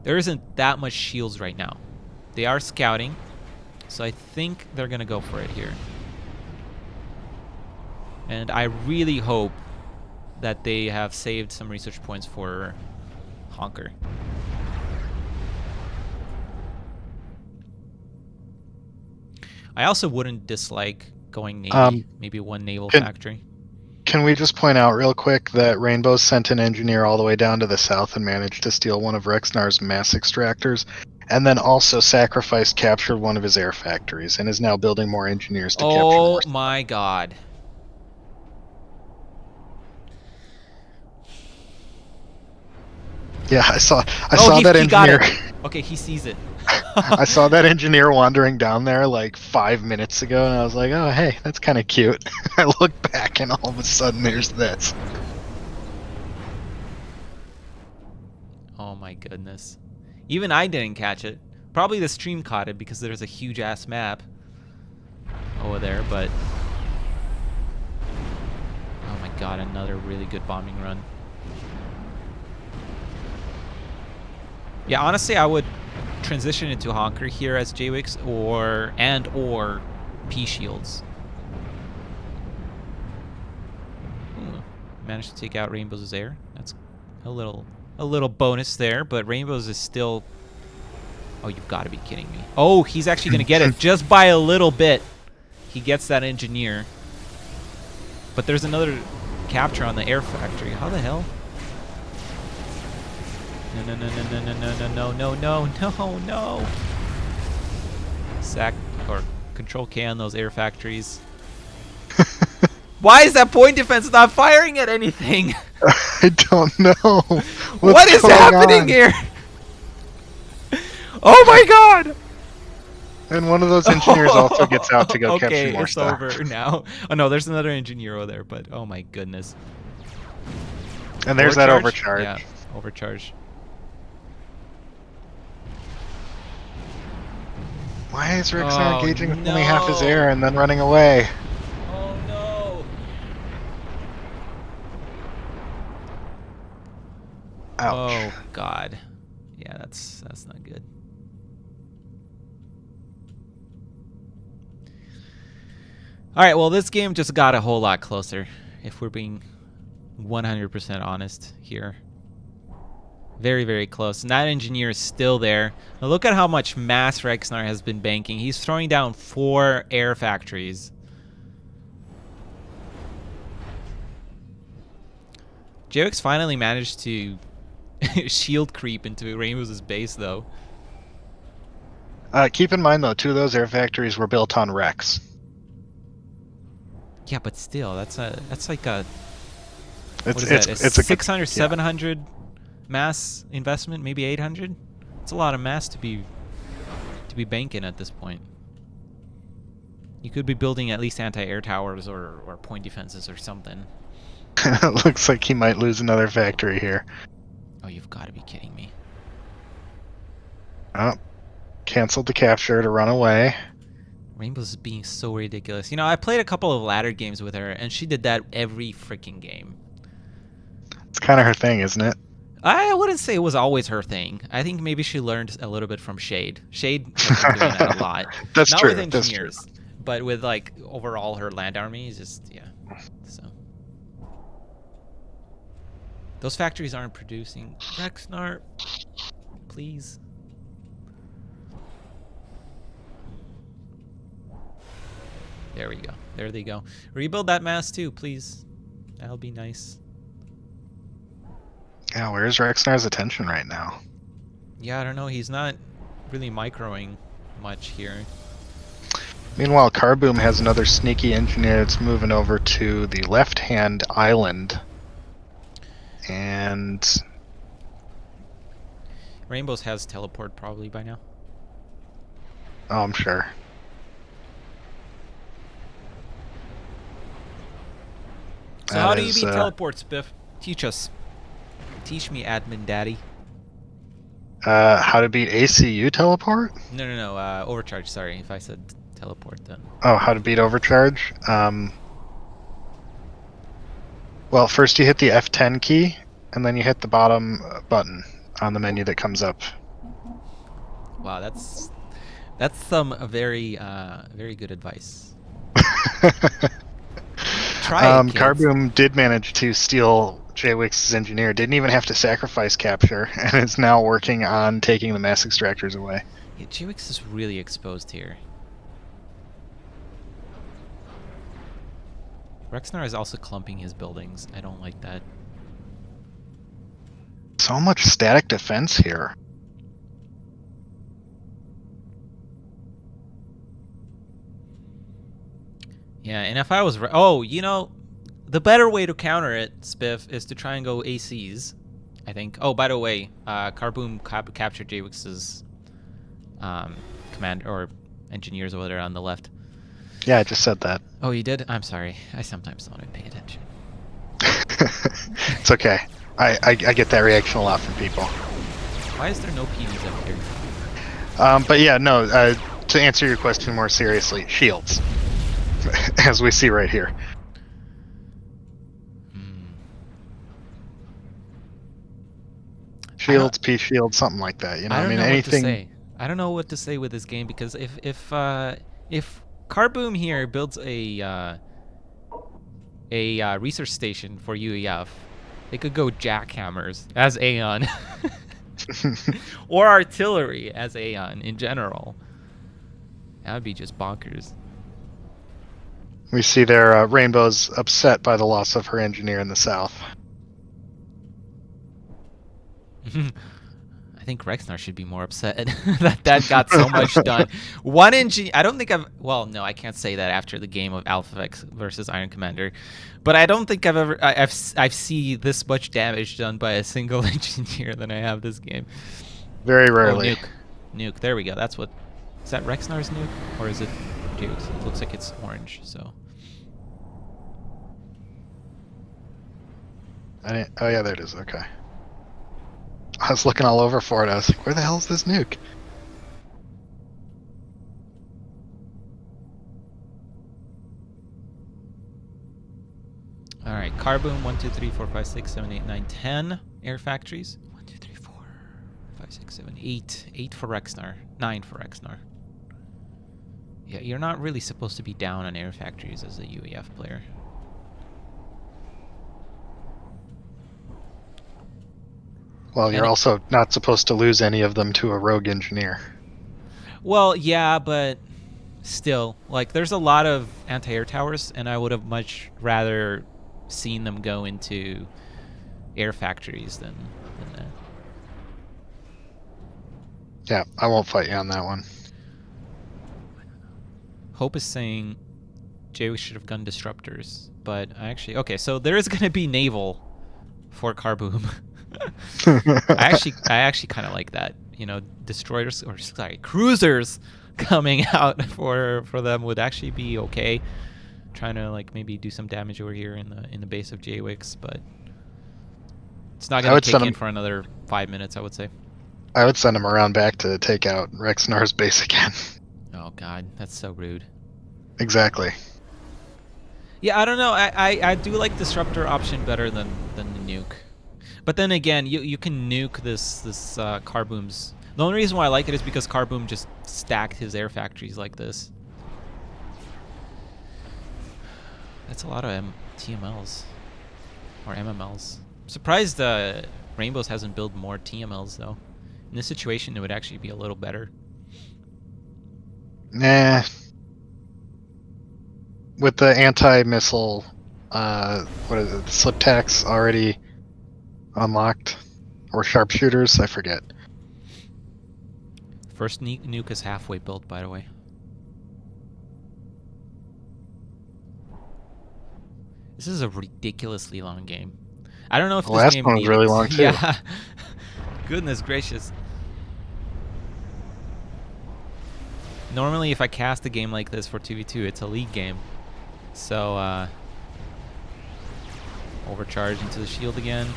there isn't that much shields right now. They are scouting, so I think they're going to go for it here. And I really hope that they have saved some research points for Honker. I also wouldn't dislike going Navy, maybe one naval factory. Can we just point out real quick that Rainbow sent an engineer all the way down to the south and managed to steal one of Rexnar's mass extractors, and then also captured one of his air factories, and is now building more engineers to capture more. Oh my god. Yeah, I saw that engineer. Okay, he sees it. I saw that engineer wandering down there like 5 minutes ago, and I was like, oh, hey, that's kind of cute. I look back, and all of a sudden there's this. Oh my goodness. Even I didn't catch it. Probably the stream caught it because there's a huge ass map over there, but... Oh my god, another really good bombing run. Yeah, honestly, I would transition into Honker here as J-Wix or P Shields. Ooh, managed to take out Rainbow's air. That's a little bonus there, but Rainbow's is still... Oh, you've got to be kidding me. Oh, he's actually going to get it just by a little bit. He gets that engineer. But there's another capture on the air factory. How the hell? No. Sack or control K on those air factories. Why is that point defense not firing at anything? I don't know. What is happening here? Oh my god! And one of those engineers also gets out to go capture more stuff. Okay, it's over now. Oh no, there's another engineer over there, but oh my goodness. And there's that overcharge. Yeah, overcharge. Why is Rexnar engaging with only half his air and then running away? Oh no! Ouch. Oh god. Yeah, that's not good. Alright, well this game just got a whole lot closer, if we're being 100% honest here. Very, very close. And that engineer is still there. Now look at how much mass Rexnar has been banking. He's throwing down 4 air factories. J-Wix finally managed to shield creep into Rainbow's base, though. Keep in mind, though, 2 of those air factories were built on Rex. Yeah, but still, that's like a... It's a 600, 700 mass investment, maybe 800. It's a lot of mass to be banking at this point. You could be building at least anti-air towers or point defenses or something. It looks like he might lose another factory here. Oh, you've got to be kidding me. Oh, canceled the capture to run away. Rainbow's being so ridiculous. You know, I played a couple of ladder games with her, and she did that every freaking game. It's kind of her thing, isn't it? I wouldn't say it was always her thing. I think maybe she learned a little bit from Shade. Shade has been doing that a lot. That's Not true. with engineers, but with like overall her land army is just So those factories aren't producing. Rexnar, please. There we go. There they go. Rebuild that mass too, please. That'll be nice. Yeah, where's Rexnar's attention right now? Yeah, I don't know. He's not really microing much here. Meanwhile, Carboom has another sneaky engineer that's moving over to the left-hand island. And Rainbows has teleport probably by now. oh, I'm sure. So That how do you is, beat teleports, Biff? Teach us. Teach me, admin daddy. how to beat ACU teleport? No, overcharge, sorry. If I said teleport then. Oh, how to beat overcharge? Well, first you hit the F10 key, and then you hit the bottom button on the menu that comes up. Wow, that's some very very good advice. Try it, kids. Carboom did manage to steal J-Wix's engineer, didn't even have to sacrifice capture, and is now working on taking the mass extractors away. Yeah, J-Wix is really exposed here. Rexnar is also clumping his buildings. I don't like that. So much static defense here. Yeah, and if I was... Oh, you know, the better way to counter it, Spiff, is to try and go ACs, I think. Oh, by the way, Carboom captured J-Wix's command or engineers over there on the left. Yeah, I just said that. Oh, you did? I'm sorry. I sometimes don't pay attention. It's okay. I get that reaction a lot from people. Why is there no PDs up here? But yeah, no, to answer your question more seriously, shields. As we see right here. Shields, P shields, something like that. You know, I don't know anything. What to say. I don't know what to say with this game because if Carboom here builds a research station for UEF, they could go jackhammers as Aeon, or artillery as Aeon in general. That would be just bonkers. We see there, Rainbow's upset by the loss of her engineer in the south. I think Rexnar should be more upset that got so much done. One engineer. I don't think I've. Well, no, I can't say that after the game of AlphaX versus Iron Commander, but I don't think I've ever. I've seen this much damage done by a single engineer than I have this game. Very rarely. Oh, nuke. There we go. That's what. Is that Rexnar's nuke or is it? It looks like it's orange, so. Oh yeah, there it is. Okay. I was looking all over for it. I was like, where the hell is this nuke? All right, Carboom 1, 2, 3, 4, 5, 6, 7, 8, 9, 10 air factories. 1, 2, 3, 4, 5, 6, 7, 8. 8 for Rexnar. 9 for Rexnar. Yeah, you're not really supposed to be down on air factories as a UEF player. Well, you're also not supposed to lose any of them to a rogue engineer. Well, yeah, but still, like, there's a lot of anti-air towers, and I would have much rather seen them go into air factories than that. Yeah, I won't fight you on that one. Hope is saying Jay should have gone disruptors, but I actually... Okay, so there is going to be naval for Carboom. I actually kind of like that. You know, destroyers, or sorry, cruisers coming out for them would actually be okay. Trying to like maybe do some damage over here in the base of J-Wix, but it's not going to kick in for another 5 minutes, I would say. I would send him around back to take out Rexnar's base again. Oh god, that's so rude. Exactly. Yeah, I don't know. I do like disruptor option better than the nuke. But then again, you can nuke this Carboom's. The only reason why I like it is because Carboom just stacked his air factories like this. That's a lot of TMLs or MMLs. I'm surprised Rainbows hasn't built more TMLs though. In this situation, it would actually be a little better. Nah. With the anti-missile, what is it? Slip tacks already unlocked, or sharpshooters? I forget. First nuke is halfway built, by the way. This is a ridiculously long game. I don't know if The this last game one was needed really long too. Yeah. Goodness gracious. Normally, if I cast a game like this for 2v2, it's a league game. So, overcharge into the shield again.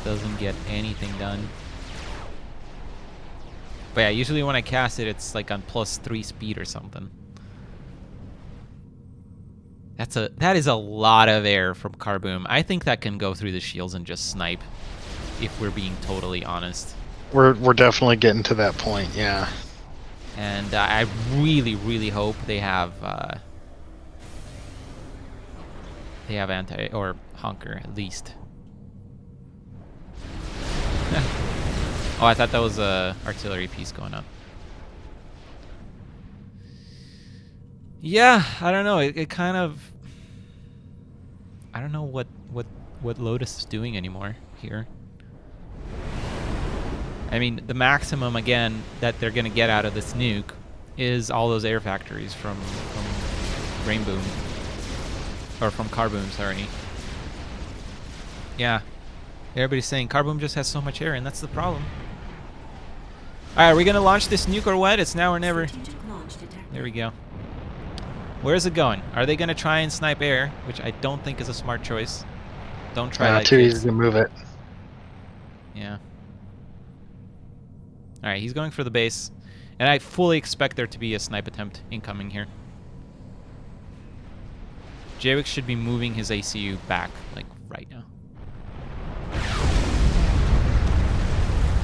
Doesn't get anything done. But yeah, usually when I cast it, it's like on +3 speed or something. That is a lot of air from Carboom. I think that can go through the shields and just snipe, if we're being totally honest. We're definitely getting to that point, yeah. And I really, really hope they have anti or honker at least. Oh, I thought that was a artillery piece going up. Yeah, I don't know. It kind of. I don't know what Lotus is doing anymore here. I mean, the maximum again that they're gonna get out of this nuke is all those air factories from Rainboom or from Carboom, sorry. Yeah, everybody's saying Carboom just has so much air, and that's the problem. All right, are we gonna launch this nuke or what? It's now or never. There we go. Where's it going? Are they gonna try and snipe air, which I don't think is a smart choice. Don't try that. Too kids. easy to move it. Yeah. All right, he's going for the base, and I fully expect there to be a snipe attempt incoming here. Jawix should be moving his ACU back, like right now.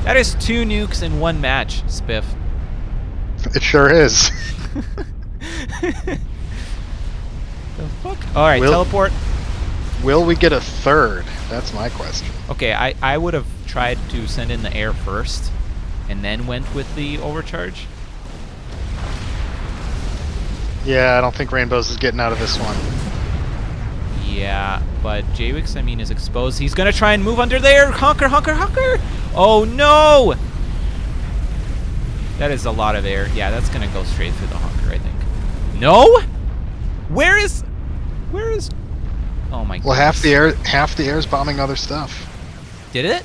That is 2 nukes in 1 match, Spiff. It sure is. The fuck? All right, teleport. Will we get a third? That's my question. Okay, I would have tried to send in the air first, and then went with the overcharge. Yeah, I don't think Rainbows is getting out of this one. Yeah, but Jawix, I mean, is exposed. He's gonna try and move under there. Honker, honker, honker! Oh no! That is a lot of air. Yeah, that's gonna go straight through the honker, I think. No? Where is? Oh my god. Well, half the air is bombing other stuff. Did it?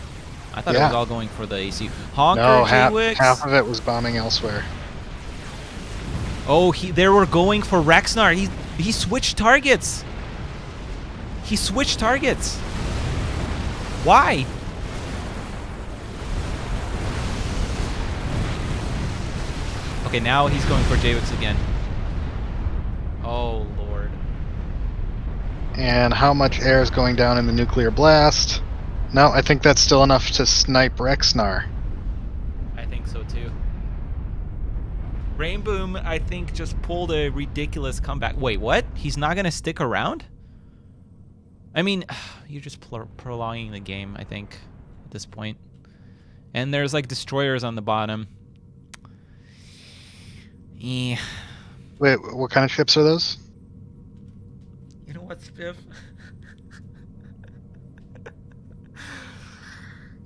I thought it was all going for the AC. Honker, no, Jawix. half of it was bombing elsewhere. Oh, they were going for Rexnar. He switched targets. He switched targets. Why? Okay, now he's going for Jawix again. Oh, Lord. And how much air is going down in the nuclear blast? No, I think that's still enough to snipe Rexnar. I think so, too. Rainboom, I think, just pulled a ridiculous comeback. Wait, what? He's not going to stick around? I mean, you're just prolonging the game, I think, at this point. And there's, like, destroyers on the bottom. Yeah. Wait, what kind of ships are those? You know what, Spiff?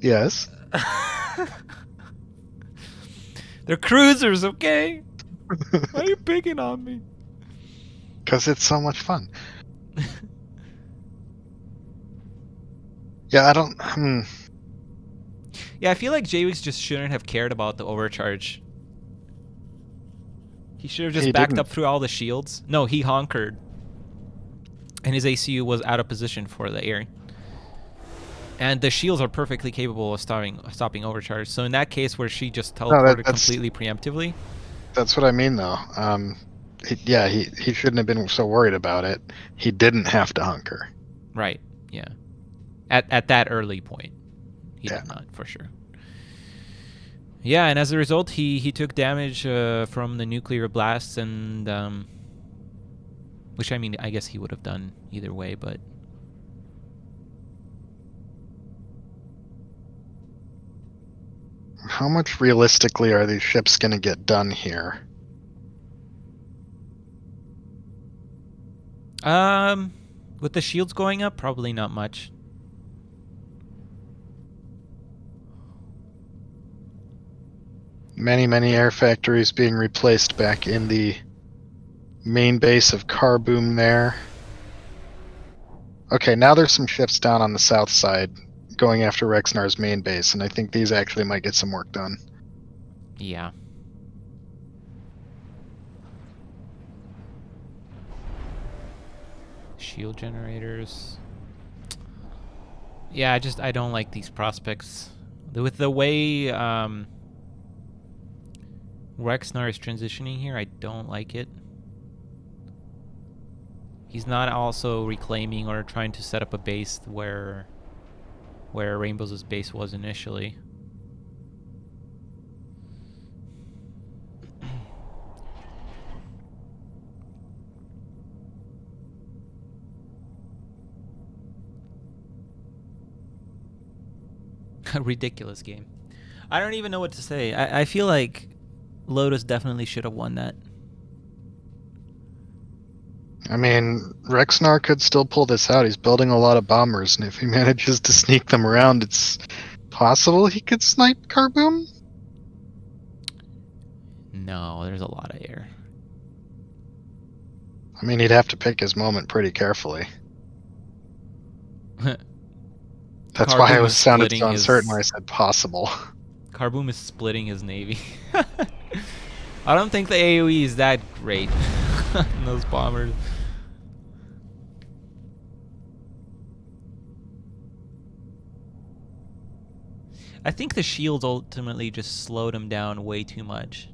Yes. They're cruisers, okay? Why are you picking on me? Because it's so much fun. Yeah, I don't... Yeah, I feel like Jawix just shouldn't have cared about the overcharge. He should have just backed up through all the shields. No, he honkered. And his ACU was out of position for the air. And the shields are perfectly capable of stopping overcharge. So in that case where she just teleported completely preemptively. That's what I mean, though. He shouldn't have been so worried about it. He didn't have to hunker. Right, yeah. At that early point. He did not, for sure. Yeah, and as a result, he took damage from the nuclear blasts, and Which, I mean, I guess he would have done either way, but... How much realistically are these ships going to get done here? With the shields going up, probably not much. Many air factories being replaced back in the main base of Rainboom there. Okay, now there's some ships down on the south side going after Rexnar's main base, and I think these actually might get some work done. Yeah. Shield generators. Yeah, I don't like these prospects. With the way Rexnar is transitioning here, I don't like it. He's not also reclaiming or trying to set up a base where Rainbow's base was initially. A ridiculous game. I don't even know what to say. I feel like Lotus definitely should have won that. I mean, Rexnar could still pull this out. He's building a lot of bombers, and if he manages to sneak them around, it's possible he could snipe Rainboom? No, there's a lot of air. I mean, he'd have to pick his moment pretty carefully. That's why I was sounded so uncertain when I said possible. Rainboom is splitting his navy. I don't think the AoE is that great in those bombers. I think the shields ultimately just slowed him down way too much.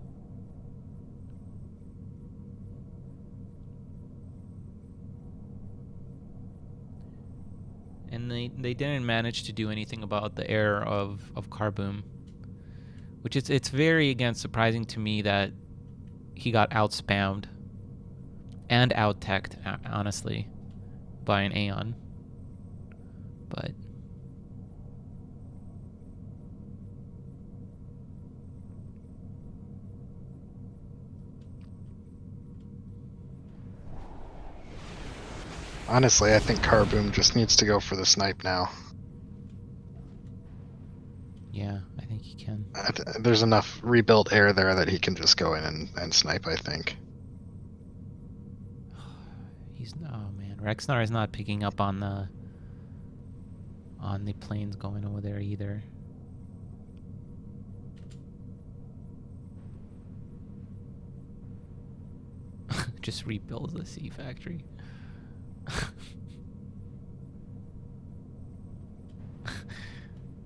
And they didn't manage to do anything about the air of Rainboom. Which it's very, again, surprising to me that he got outspammed and out-teched, honestly, by an Aeon. But... Honestly, I think Rainboom just needs to go for the snipe now. Yeah, I think he can. There's enough rebuilt air there that he can just go in and snipe, I think. Oh man, Rexnar is not picking up on the planes going over there either. Just rebuilds the sea factory.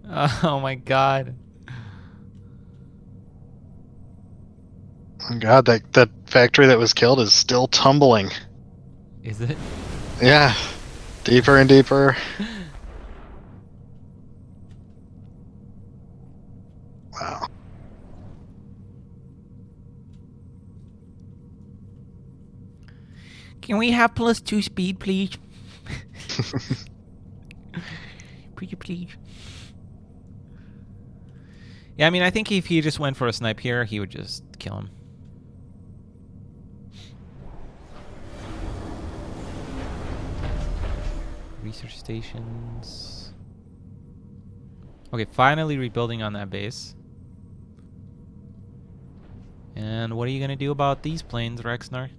Oh my god. Oh god, that factory that was killed is still tumbling. Is it? Yeah. Deeper and deeper. Wow. Can we have +2 speed, please? Pretty please. Yeah, I mean, I think if he just went for a snipe here, he would just kill him. Research stations. Okay, finally rebuilding on that base. And what are you gonna do about these planes, Rexnar?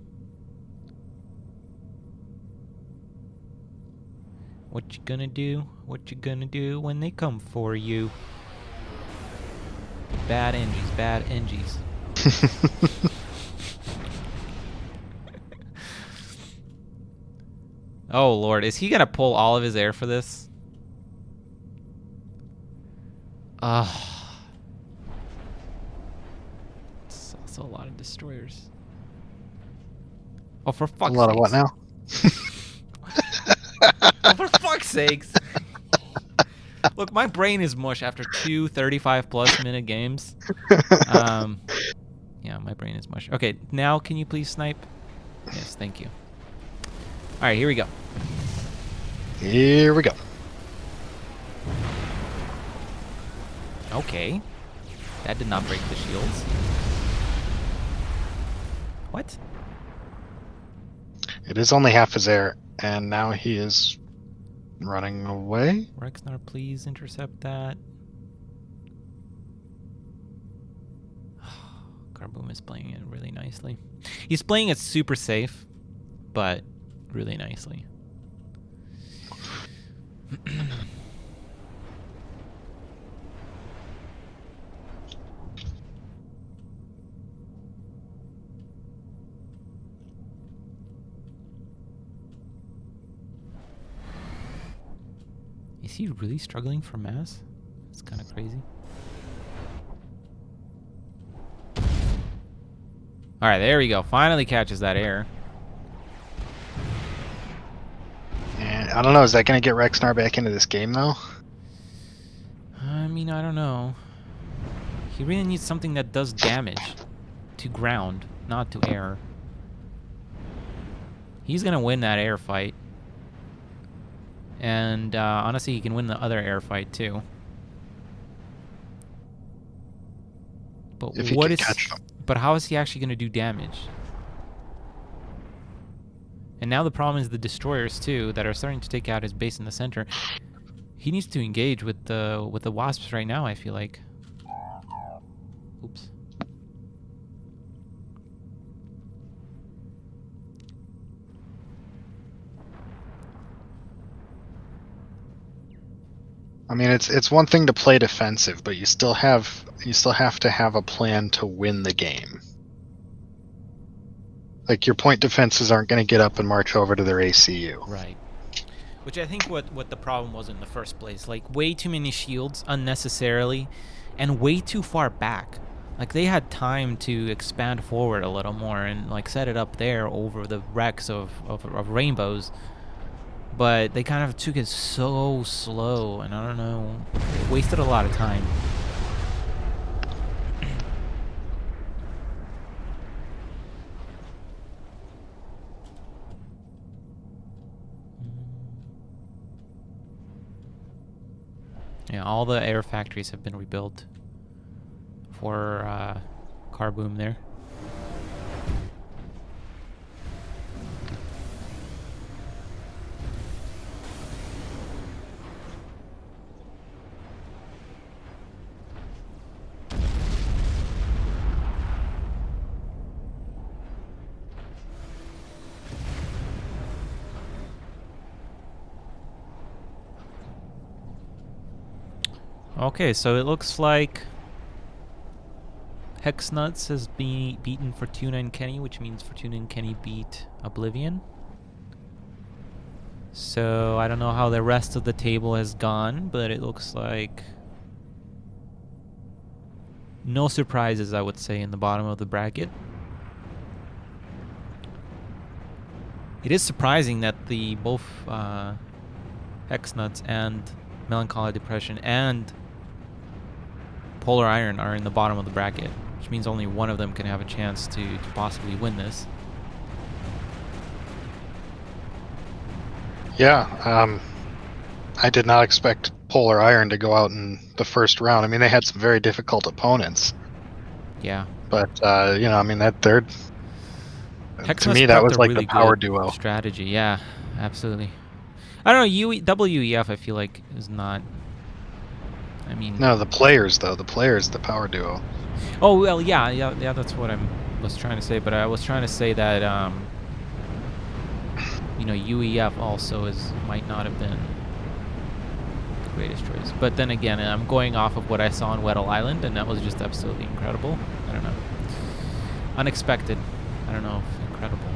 What you gonna do? What you gonna do when they come for you? Bad NGs, bad NGs. Oh lord, is he gonna pull all of his air for this? It's also a lot of destroyers. Oh, for fuck's sakes. A lot of what now? Oh, for fuck's sakes. Look, my brain is mush after 2 35+ minute games. Yeah, my brain is mush. Okay, now can you please snipe? Yes, thank you. All right, here we go. Here we go. Okay. That did not break the shields. What? It is only half his air, and now he is running away. Rexnar, please intercept that. Carboom is playing it really nicely. He's playing it super safe, but really nicely. Is he really struggling for mass? It's kind of crazy. All right, there we go. Finally catches that air. And I don't know, is that going to get Rexnar back into this game, though? I mean, I don't know. He really needs something that does damage to ground, not to air. He's going to win that air fight. And honestly, he can win the other air fight, too. But If he what can is... catch them. But how is he actually going to do damage? And now the problem is the destroyers too that are starting to take out his base in the center. He needs to engage with the wasps right now, I feel like. Oops. I mean, it's one thing to play defensive, but you still have to have a plan to win the game. Like, your point defenses aren't going to get up and march over to their ACU. Right. Which I think what the problem was in the first place. Like, way too many shields unnecessarily and way too far back. Like, they had time to expand forward a little more and, like, set it up there over the wrecks of rainbows. But they kind of took it so slow, and I don't know, it wasted a lot of time. Yeah, all the air factories have been rebuilt for Carboom there. Okay, so it looks like Hexnuts has been beaten Fortuna and Kenny, which means Fortuna and Kenny beat Oblivion. So I don't know how the rest of the table has gone, but it looks like no surprises, I would say, in the bottom of the bracket. It is surprising that the both Hexnuts and Melancholy Depression and Polar Iron are in the bottom of the bracket, which means only one of them can have a chance to possibly win this. Yeah, I did not expect Polar Iron to go out in the first round. I mean, they had some very difficult opponents. Yeah. But, you know, I mean, that third... To me, Hexnuts that prepped was a like really the power good duo. strategy. Yeah, absolutely. I don't know, WEF I feel like is not... I mean... No, the players, though. The players, the power duo. Oh, well, yeah, that's what I was trying to say, but I was trying to say that, you know, UEF also might not have been the greatest choice. But then again, I'm going off of what I saw on Weddell Island, and that was just absolutely incredible. I don't know. Unexpected. I don't know if incredible.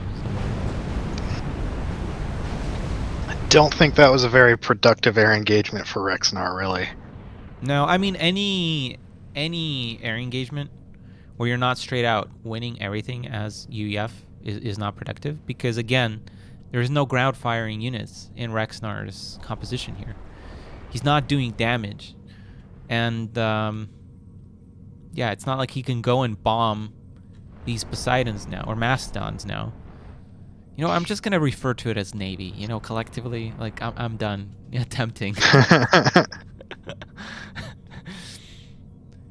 I don't think that was a very productive air engagement for Rexnar, really. No, I mean, any air engagement where you're not straight out winning everything as UEF is not productive, because again, there's no ground firing units in Rexnar's composition here. He's not doing damage, and yeah, it's not like he can go and bomb these Poseidons now or Mastodons now. You know, I'm just gonna refer to it as Navy. You know, collectively, like I'm done attempting.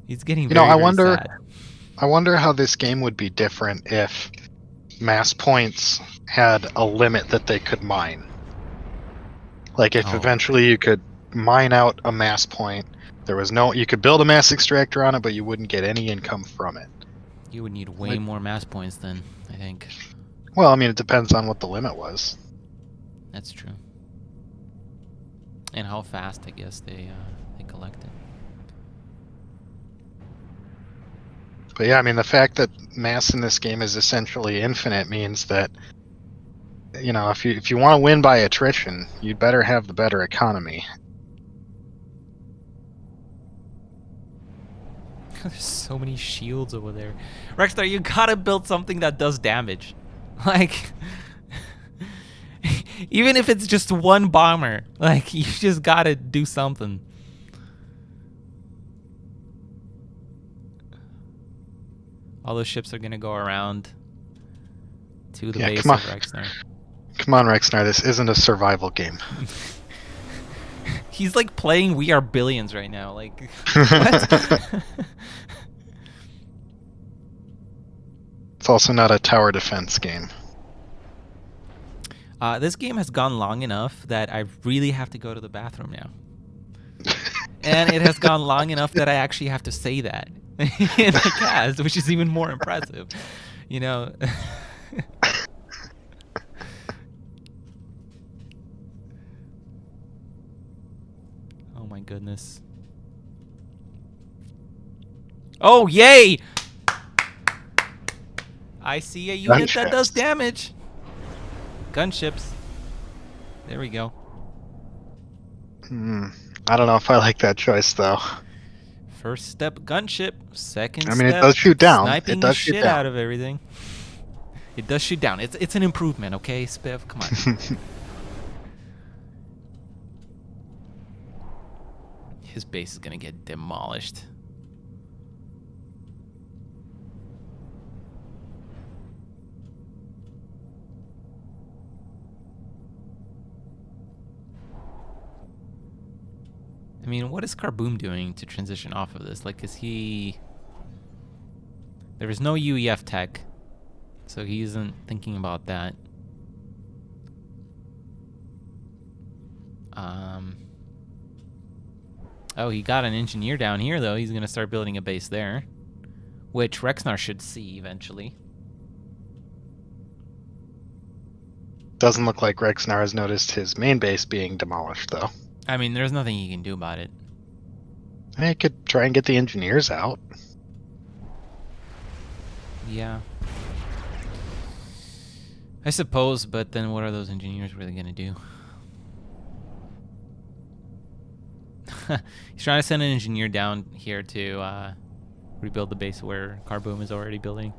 He's getting You know, very, very sad. I wonder how this game would be different if mass points had a limit that they could mine. Like if Oh, eventually you could mine out a mass point, you could build a mass extractor on it, but you wouldn't get any income from it. you would need way Like, more mass points then, I think. well, I mean, it depends on what the limit was. That's true. And how fast, I guess, they collect it. But yeah, I mean, the fact that mass in this game is essentially infinite means that, you know, if you want to win by attrition, you'd better have the better economy. There's so many shields over there. Rexstar, you gotta build something that does damage. Like, even if it's just one bomber, like, you just gotta do something. All those ships are gonna go around to the base come on. of Rexstar. Come on, Rexnar, this isn't a survival game. He's like playing We Are Billions right now. Like, what? It's also not a tower defense game. This game has gone long enough that I really have to go to the bathroom now. And it has gone long enough that I actually have to say that in the cast, which is even more impressive. You know? Oh my goodness. Oh, yay! I see a unit that does damage. Gunships. There we go. I don't know if I like that choice, though. First step, gunship. Second step, I mean, it does shoot down. sniping It does the shoot shit down. out of everything. It does shoot down. It's an improvement, okay, Spiff? Come on. His base is gonna get demolished. I mean, what is Carboom doing to transition off of this? Like, is he... There is no UEF tech, so he isn't thinking about that. Oh, he got an engineer down here, though. He's going to start building a base there, which Rexnar should see eventually. Doesn't look like Rexnar has noticed his main base being demolished, though. I mean, there's nothing he can do about it. I mean, he could try and get the engineers out. Yeah. I suppose, but then what are those engineers really going to do? He's trying to send an engineer down here to rebuild the base where Carboom is already building.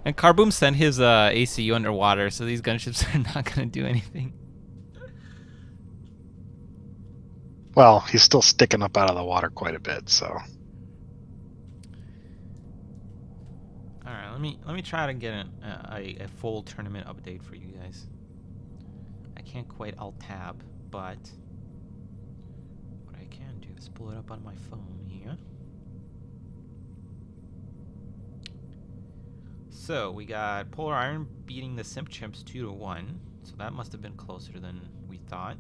And Carboom sent his ACU underwater, so these gunships are not going to do anything. Well, he's still sticking up out of the water quite a bit, so. All right, let me try to get a full tournament update for you guys. I can't quite alt tab, but what I can do is pull it up on my phone here. So we got Polar Iron beating the Simp Chimps 2-1, so that must have been closer than we thought.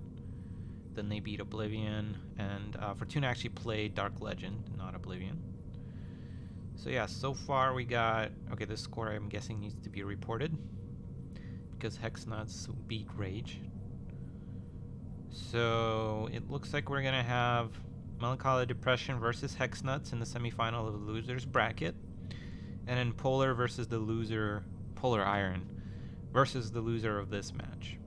Then they beat Oblivion, and Fortuna actually played Dark Legend, not Oblivion. So yeah, so far we got... Okay, this score I'm guessing needs to be reported, because Hexnuts beat Rage. So it looks like we're going to have Melancholy Depression versus Hexnuts in the semifinal of the losers bracket. And then Polar versus the loser, Polar Iron, versus the loser of this match.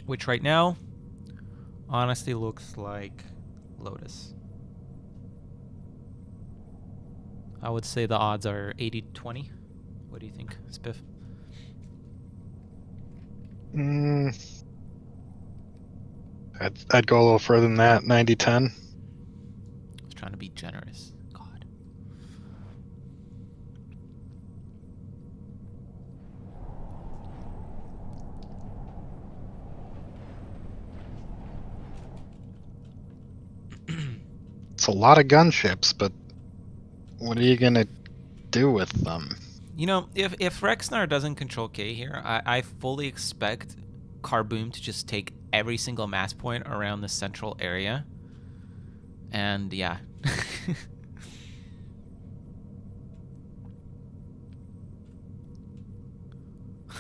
Which right now, honestly looks like Lotus. I would say the odds are 80-20. What do you think, Spiff? I'd go a little further than that, 90-10. I was trying generous. God. It's a lot of gunships, but what are you gonna do with them? You know, if Rexnar doesn't control K here, I fully expect Carboom to just take every single mass point around the central area. And yeah.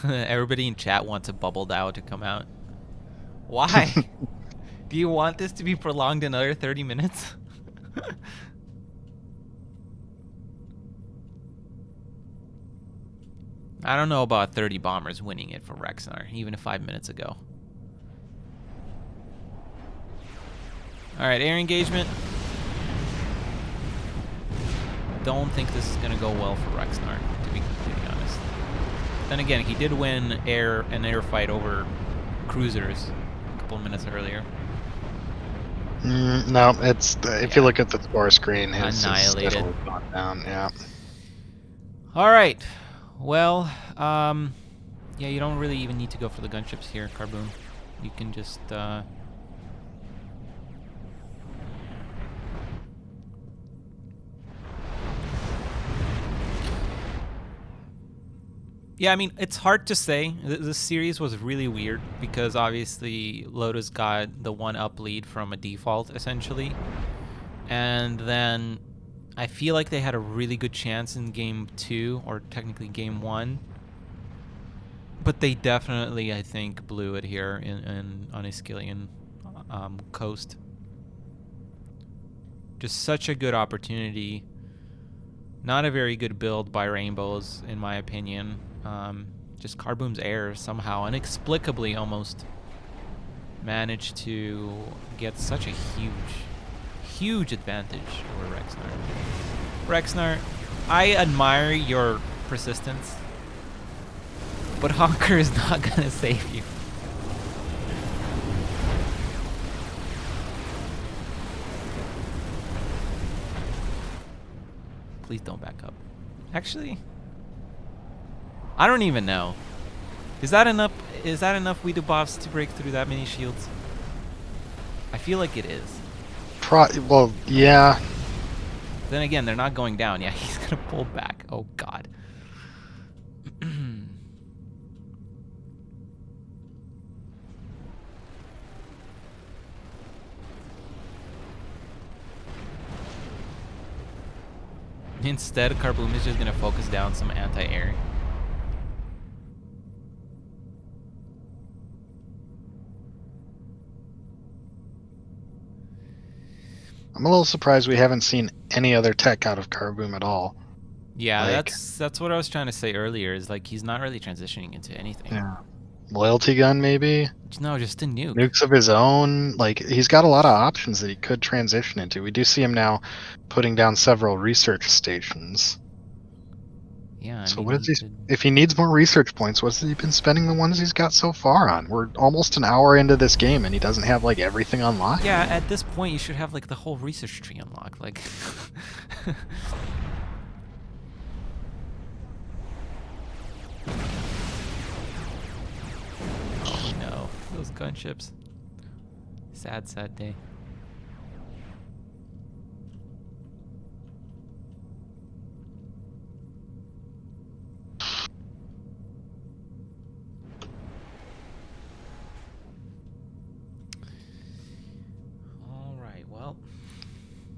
Everybody in chat wants a bubble Dow to come out. Why? Do you want this to be prolonged another 30 minutes? I don't know about 30 bombers winning it for Rexnar, even 5 minutes ago. Alright, air engagement. Don't think this is going to go well for Rexnar, to be completely honest. Then again, he did win an air fight over cruisers a couple of minutes earlier. No, it's if you look at the score screen, his annihilated. is gone down. Yeah. All right. Well, yeah, you don't really even need to go for the gunships here, Carboom. You can just yeah, I mean, it's hard to say. This series was really weird because obviously Lotus got the 1-up lead from a default, essentially. And then I feel like they had a really good chance in game 2, or technically game 1. But they definitely, I think, blew it here on Iskillian coast. Just such a good opportunity. Not a very good build by Rainbows, in my opinion. Just Carboom's air somehow, inexplicably almost, managed to get such a huge advantage over Rexnar. Rexnar, I admire your persistence, but Honker is not gonna save you. Please don't back up. Actually, I don't even know. Is that enough? Is that enough Weedle buffs to break through that many shields? I feel like it is. Well, yeah. Then again, they're not going down. Yeah, he's gonna pull back. Oh God. Instead, Carboom is just gonna focus down some anti-air. I'm a little surprised we haven't seen any other tech out of Carboom at all. Yeah, Like, that's what I was trying to say earlier. Is like he's not really transitioning into anything. yeah. Loyalty gun, maybe? No, just a nuke. Nukes of his own. Like, he's got a lot of options that he could transition into. We do see him now putting down several research stations. Yeah. So I mean, what is he? If he needs more research points, what's he been spending the ones he's got so far on? We're almost an hour into this game, and he doesn't have like everything unlocked. Yeah, at this point, you should have like the whole research tree unlocked. Like. Oh no, those gunships. Sad, sad day. Alright, well.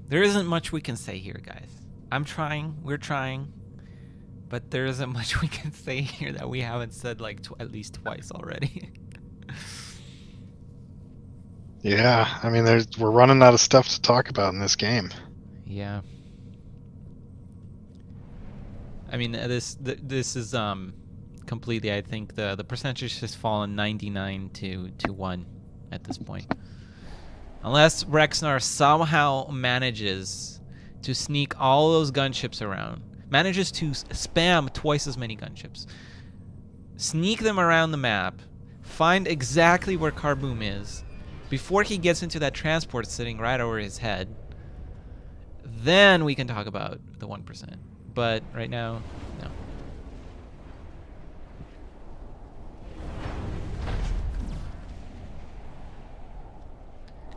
There isn't much we can say here, guys. I'm trying, we're trying. But there isn't much we can say here that we haven't said like at least twice already. Yeah, I mean, we're running out of stuff to talk about in this game. Yeah. I mean, this is completely. I think the percentage has fallen 99 to 1 at this point. Unless Rexnar somehow manages to sneak all those gunships around. Manages to spam twice as many gunships, sneak them around the map, find exactly where Carboom is before he gets into that transport sitting right over his head, then we can talk about the 1%. But right now, no.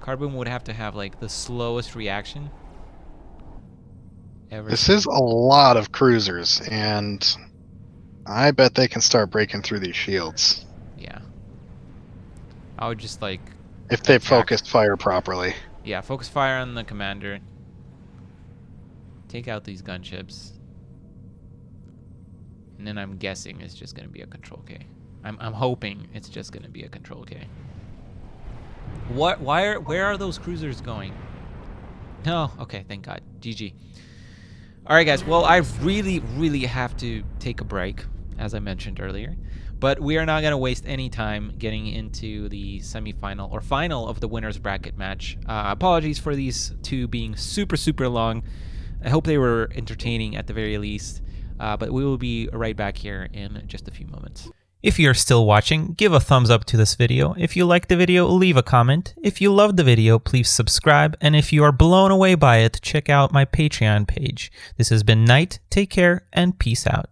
Cardboom would have to have like the slowest reaction ever. This is a lot of cruisers, and I bet they can start breaking through these shields. Yeah. I would just like... if they attack. focus fire properly. Yeah, focus fire on the commander. Take out these gunships. And then I'm guessing it's just going to be a control K. I'm hoping it's just going to be a control K. Where are those cruisers going? No, okay, thank God. GG. All right, guys. Well, I really have to take a break, as I mentioned earlier. But we are not going to waste any time getting into the semifinal or final of the winner's bracket match. Apologies for these two being super long. I hope they were entertaining at the very least. But we will be right back here in just a few moments. If you're still watching, give a thumbs up to this video. If you liked the video, leave a comment. If you loved the video, please subscribe. And if you are blown away by it, check out my Patreon page. This has been Nite. Take care and peace out.